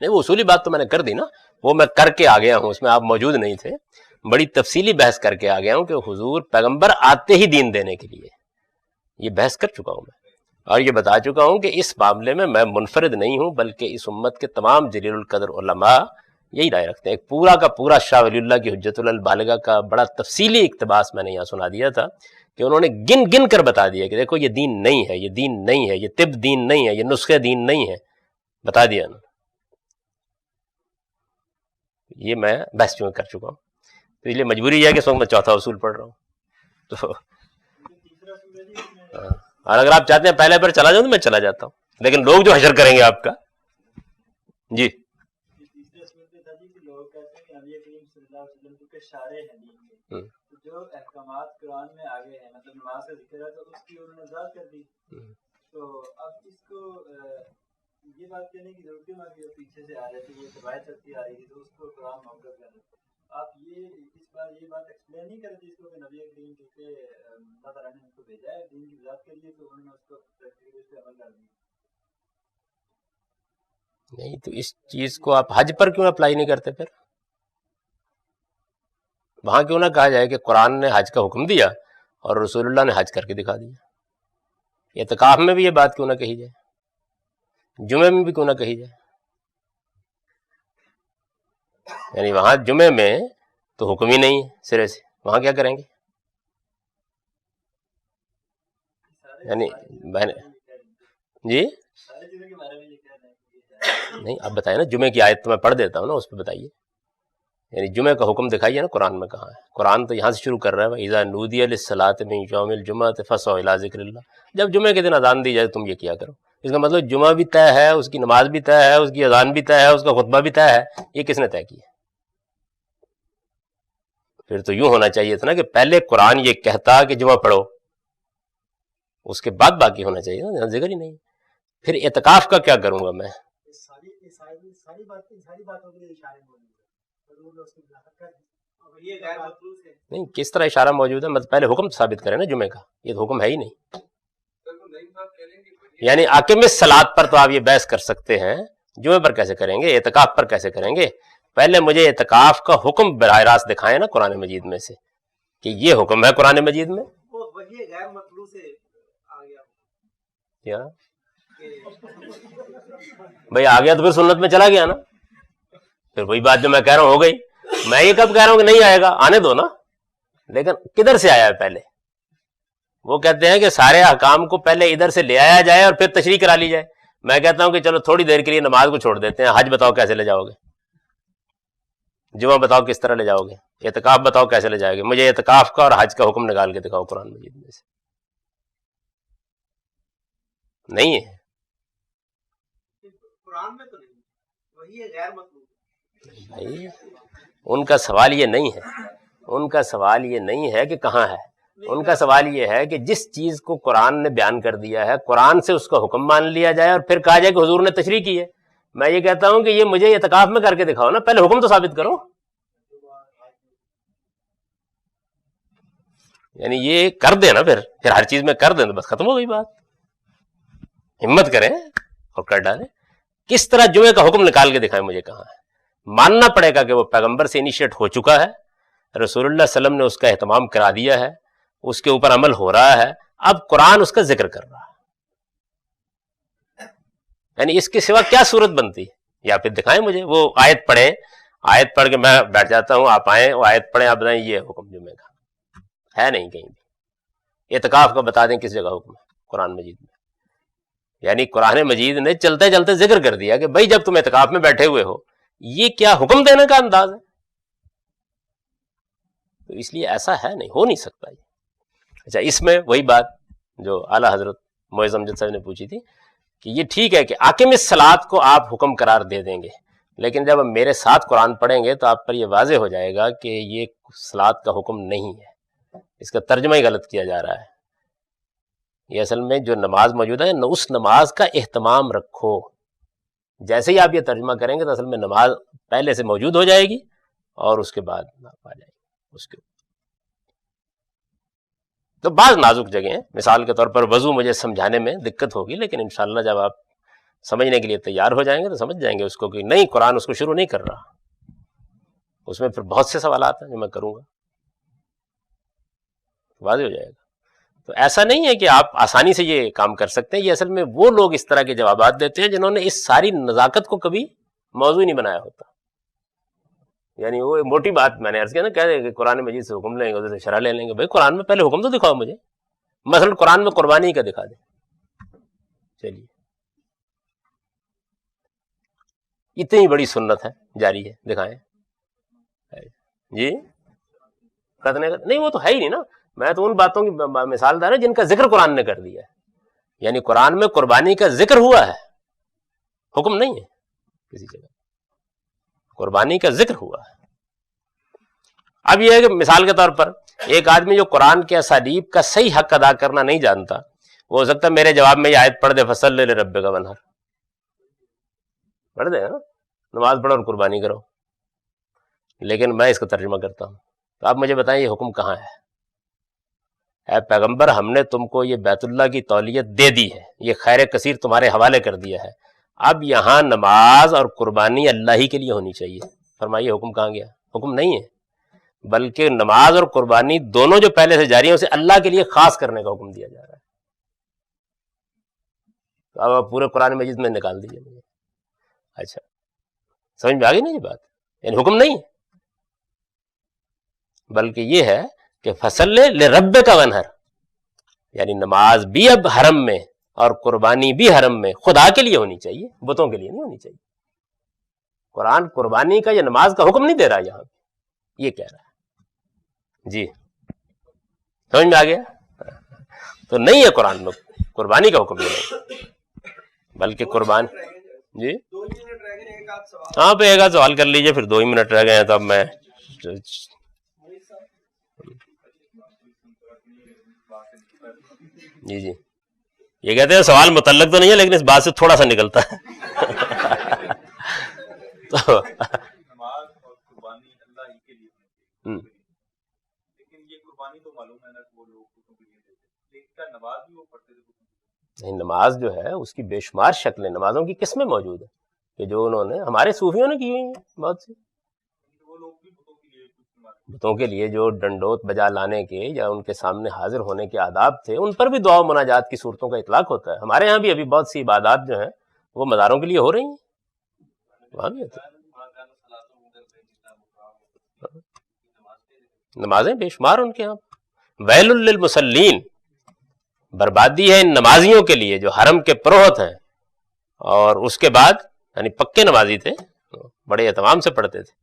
نہیں وہ اصولی بات تو میں نے کر دی نا, وہ میں کر کے آ گیا ہوں, اس میں آپ موجود نہیں تھے. بڑی تفصیلی بحث کر کے آ گیا ہوں کہ حضور پیغمبر آتے ہی دین دینے کے لیے, یہ بحث کر چکا ہوں میں, اور یہ بتا چکا ہوں کہ اس معاملے میں میں منفرد نہیں ہوں, بلکہ اس امت کے تمام جلیل القدر علماء یہی رائے رکھتے ہیں. ایک پورا کا پورا شاہ ولی اللہ کی حجت البالغہ کا بڑا تفصیلی اقتباس میں نے یہاں سنا دیا تھا کہ انہوں نے گن گن کر بتا دیا کہ دیکھو یہ دین نہیں ہے, یہ دین نہیں ہے, یہ طب دین نہیں ہے, یہ نسخے دین نہیں ہے, بتا دیا انہوں نے. یہ میں بحث چونکہ کر چکا ہوں, تو اس لیے مجبوری ہے کہ اس وقت میں چوتھا اصول پڑھ رہا ہوں. تو اور اگر آپ چاہتے ہیں پہلے پر چلا جاؤں تو میں چلا جاتا ہوں, لیکن لوگ جو حشر کریں گے آپ کا. جی جو احکامات قرآن میں آگے ہیں, مطلب نماز کا ذکر ہے تو اس کی انہوں نے وضاحت کر دی. تو اب اس کو یہ بات کہنے کی ضرورت ہے کہ پیچھے سے آ رہے تھے, یہ روایت چلتی آ رہی تھی, تو اس کو قرآن موقف کر دیتے. آپ یہ اس بار یہ بات ایکسپلین نہیں کر دی اس کو کہ نبی کریم کیونکہ اللہ تعالیٰ نے ان کو بھیجا ہے دین کی وضاحت کے لیے, تو انہوں نے اس کو پریکٹیکلی اس پہ عمل کر دیا. نہیں تو اس چیز کو آپ حج پر کیوں اپلائی نہیں کرتے؟ پھر وہاں کیوں نہ کہا جائے کہ قرآن نے حج کا حکم دیا اور رسول اللہ نے حج کر کے دکھا دیا. اعتکاف میں بھی یہ بات کیوں نہ کہی جائے, جمعے میں بھی کیوں نہ کہی جائے. یعنی وہاں جمعے میں تو حکم ہی نہیں ہے سرے سے, وہاں کیا کریں گے؟ یعنی جی نہیں آپ بتائیے نا, جمعے کی آیت تو میں پڑھ دیتا ہوں نا, اس پہ بتائیے. یعنی جمعے کا حکم دکھائیے نا قرآن میں کہاں ہے. قرآن تو یہاں سے شروع کر رہا ہے, اذا نودی للصلاۃ من یوم الجمعۃ فاسعوا الی ذکر اللہ. جب جمعے کے دن اذان دی جائے تم یہ کیا کرو. اس کا مطلب جمعہ بھی طے ہے, اس کی نماز بھی طے ہے, اس کی اذان بھی طے ہے, اس کا خطبہ بھی طے ہے. یہ کس نے طے کیا؟ پھر تو یوں ہونا چاہیے تھا نا کہ پہلے قرآن یہ کہتا کہ جمعہ پڑھو, اس کے بعد باقی ہونا چاہیے نا, ذکر ہی نہیں. پھر اعتکاف کا کیا کروں گا میں؟ نہیں کس طرح اشارہ موجود ہے, مطلب پہلے حکم ثابت کرے نا جمعے کا, یہ تو حکم ہے ہی نہیں. یعنی آکم الصلاۃ پر تو آپ یہ بحث کر سکتے ہیں, جمعے پر کیسے کریں گے, اعتکاف پر کیسے کریں گے؟ پہلے مجھے اعتکاف کا حکم براہ راست دکھائیں نا قرآن مجید میں سے کہ یہ حکم ہے قرآن مجید میں. کیا بھائی آ گیا تو پھر سنت میں چلا گیا نا, پھر وہی بات جو میں کہہ رہا ہوں ہو گئی. میں یہ کب کہہ رہا ہوں کہ نہیں آئے گا, آنے دو نا, لیکن کدھر سے آیا ہے پہلے؟ وہ کہتے ہیں کہ سارے احکام کو پہلے ادھر سے لے آیا جائے اور پھر تشریح کرا لی جائے. میں کہتا ہوں کہ چلو تھوڑی دیر کے لیے نماز کو چھوڑ دیتے ہیں, حج بتاؤ کیسے لے جاؤ گے, جمعہ بتاؤ کس طرح لے جاؤ گے, اعتکاف بتاؤ کیسے لے جاؤ گے. مجھے اعتکاف کا اور حج کا حکم نکال کے دکھاؤ قرآن مجید میں سے. نہیں ہے قرآن میں تو نہیں, وہی غیر مطلوب. بھائی ان کا سوال یہ نہیں ہے, ان کا سوال یہ نہیں ہے کہ کہاں ہے, ان کا سوال یہ ہے کہ جس چیز کو قرآن نے بیان کر دیا ہے، قرآن سے اس کا حکم مان لیا جائے اور پھر کہا جائے کہ حضور نے تشریح کی ہے. میں یہ کہتا ہوں کہ یہ مجھے اعتکاف میں کر کے دکھاؤ نا، پہلے حکم تو ثابت کرو. یعنی یہ کر دیں نا، پھر ہر چیز میں کر دیں تو بس ختم ہو گئی بات. ہمت کریں اور کر ڈالیں. کس طرح جمعے کا حکم نکال کے دکھائیں مجھے کہاں ہے. ماننا پڑے گا کہ وہ پیغمبر سے انیشیٹ ہو چکا ہے، رسول اللہ صلی اللہ علیہ وسلم نے اس کا اہتمام کرا دیا ہے، اس کے اوپر عمل ہو رہا ہے، اب قرآن اس کا ذکر کر رہا ہے. یعنی اس کے سوا کیا صورت بنتی؟ یا پھر دکھائیں مجھے وہ آیت پڑھیں، آیت پڑھ کے میں بیٹھ جاتا ہوں، آپ آئیں وہ آیت پڑھیں، آپ بتائیں یہ حکم جمعے کا ہے نہیں کہیں بھی. اعتکاف کا بتا دیں کس جگہ حکم ہے قرآن مجید میں. یعنی قرآن مجید نے چلتے چلتے ذکر کر دیا کہ بھائی جب تم اعتکاف میں بیٹھے ہوئے ہو، یہ کیا حکم دینے کا انداز ہے؟ تو اس لیے ایسا ہے نہیں، ہو نہیں سکتا. اچھا، اس میں وہی بات جو اعلیٰ حضرت معز امجد صاحب نے پوچھی تھی کہ یہ ٹھیک ہے کہ اقیم الصلاۃ کو آپ حکم قرار دے دیں گے، لیکن جب ہم میرے ساتھ قرآن پڑھیں گے تو آپ پر یہ واضح ہو جائے گا کہ یہ صلاۃ کا حکم نہیں ہے، اس کا ترجمہ ہی غلط کیا جا رہا ہے. یہ اصل میں جو نماز موجود ہے، اس نماز کا اہتمام رکھو. جیسے ہی آپ یہ ترجمہ کریں گے تو اصل میں نماز پہلے سے موجود ہو جائے گی اور اس کے بعد آپ آ جائے گی اس کے. تو بعض نازک جگہیں ہیں، مثال کے طور پر وضو مجھے سمجھانے میں دقت ہوگی، لیکن انشاءاللہ جب آپ سمجھنے کے لیے تیار ہو جائیں گے تو سمجھ جائیں گے اس کو کہ نہیں، قرآن اس کو شروع نہیں کر رہا. اس میں پھر بہت سے سوالات ہیں جو میں کروں گا، واضح ہو جائے گا. تو ایسا نہیں ہے کہ آپ آسانی سے یہ کام کر سکتے ہیں. یہ اصل میں وہ لوگ اس طرح کے جوابات دیتے ہیں جنہوں نے اس ساری نزاکت کو کبھی موضوع نہیں بنایا ہوتا. یعنی وہ موٹی بات میں نے عرض کیا نا، کہہ دیں کہ قرآن مجید سے حکم لیں گے، ادھر سے شرح لے لیں گے. بھائی قرآن میں پہلے حکم تو دکھاؤ مجھے. مثلا قرآن میں قربانی کا دکھا دیں. چلیے، اتنی بڑی سنت ہے، جاری ہے، دکھائیں. جی ختنے کا نہیں، وہ تو ہے ہی نہیں نا. میں تو ان باتوں کی مثال دے رہا جن کا ذکر قرآن نے کر دیا ہے. یعنی قرآن میں قربانی کا ذکر ہوا ہے، حکم نہیں ہے کسی جگہ، قربانی کا ذکر ہوا ہے. اب یہ ہے کہ مثال کے طور پر ایک آدمی جو قرآن کے اسالیب کا صحیح حق ادا کرنا نہیں جانتا، وہ ہو سکتا ہے میرے جواب میں یہ آیت پڑھ دے فصل لربک وانحر، پڑھ دے نا، نماز پڑھو اور قربانی کرو. لیکن میں اس کا ترجمہ کرتا ہوں. تو آپ مجھے بتائیں یہ حکم کہاں ہے؟ اے پیغمبر، ہم نے تم کو یہ بیت اللہ کی تولیت دے دی ہے، یہ خیر کثیر تمہارے حوالے کر دیا ہے، اب یہاں نماز اور قربانی اللہ ہی کے لیے ہونی چاہیے. فرمائیے حکم کہاں گیا؟ حکم نہیں ہے، بلکہ نماز اور قربانی دونوں جو پہلے سے جاری ہیں اسے اللہ کے لیے خاص کرنے کا حکم دیا جا رہا ہے. تو اب آپ پورے قرآن مجید میں نکال دیجیے مجھے. اچھا، سمجھ میں آ گئی نا یہ بات؟ یعنی حکم نہیں ہے، بلکہ یہ ہے کہ فصل لربک وانحر، یعنی نماز بھی اب حرم میں اور قربانی بھی حرم میں خدا کے لیے ہونی چاہیے، بتوں کے لیے نہیں ہونی چاہیے. قرآن قربانی کا یا نماز کا حکم نہیں دے رہا یہاں پہ، یہ کہہ رہا ہے. جی سمجھ میں آ گیا؟ تو نہیں ہے قرآن میں قربانی کا حکم نہیں، بلکہ قربان. جی ہاں پہ ایک آدھ سوال کر لیجیے، پھر 2 ہی منٹ رہ گئے ہیں تو اب میں جی یہ کہتے ہیں سوال متعلق تو نہیں ہے لیکن اس بات سے تھوڑا سا نکلتا ہے. تو نماز اور قربانی اللہ ہی کے لیے لیکن یہ قربانی تو معلوم ہے نا وہ لوگ کے لیے دیتے، لیکن کیا نماز بھی وہ پڑھتے تھے؟ نماز جو ہے اس کی بے شمار شکلیں، نمازوں کی قسمیں موجود ہیں کہ جو انہوں نے ہمارے صوفیوں نے کی ہوئی ہیں بہت سی. وہ لوگ بھی بتوں کے لیے جو ڈنڈوت بجا لانے کے یا ان کے سامنے حاضر ہونے کے آداب تھے، ان پر بھی دعا و مناجات کی صورتوں کا اطلاق ہوتا ہے. ہمارے ہاں بھی ابھی بہت سی عبادات جو ہیں وہ مزاروں کے لیے ہو رہی ہیں، وہاں بھی ہوتا ہے. نمازیں بے شمار ان کے ہاں. ویل للمصلین، بربادی ہے ان نمازیوں کے لیے جو حرم کے پروہت ہیں اور اس کے بعد یعنی پکے نمازی تھے، بڑے اہتمام سے پڑھتے تھے،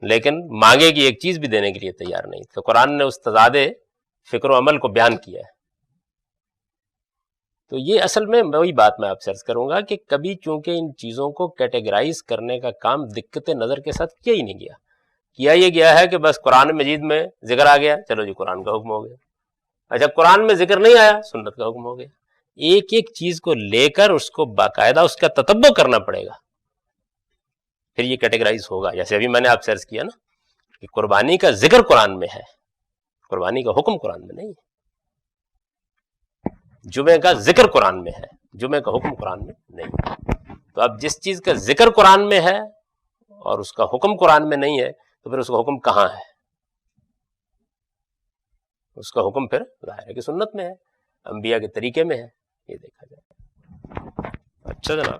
لیکن مانگے کی ایک چیز بھی دینے کے لیے تیار نہیں. تو قرآن نے اس تضاد فکر و عمل کو بیان کیا ہے. تو یہ اصل میں وہی بات میں آپ سے عرض کروں گا کہ کبھی چونکہ ان چیزوں کو کیٹیگرائز کرنے کا کام دقت نظر کے ساتھ کیا ہی نہیں گیا. کیا یہ گیا ہے کہ بس قرآن مجید میں ذکر آ گیا، چلو جی قرآن کا حکم ہو گیا. اچھا قرآن میں ذکر نہیں آیا، سنت کا حکم ہو گیا. ایک ایک چیز کو لے کر اس کو باقاعدہ اس کا تتبع کرنا پڑے گا، پھر یہ کیٹیگرائز ہوگا. جیسے ابھی میں نے آپ سے عرض کیا نا کہ قربانی کا ذکر قرآن میں ہے، قربانی کا حکم قرآن میں نہیں ہے. جمعے کا ذکر قرآن میں ہے، جمعے کا حکم قرآن میں نہیں ہے. تو اب جس چیز کا ذکر قرآن میں ہے اور اس کا حکم قرآن میں نہیں ہے تو پھر اس کا حکم کہاں ہے؟ اس کا حکم پھر ظاہر ہے کہ سنت میں ہے، انبیاء کے طریقے میں ہے. یہ دیکھا جائے. اچھا جناب.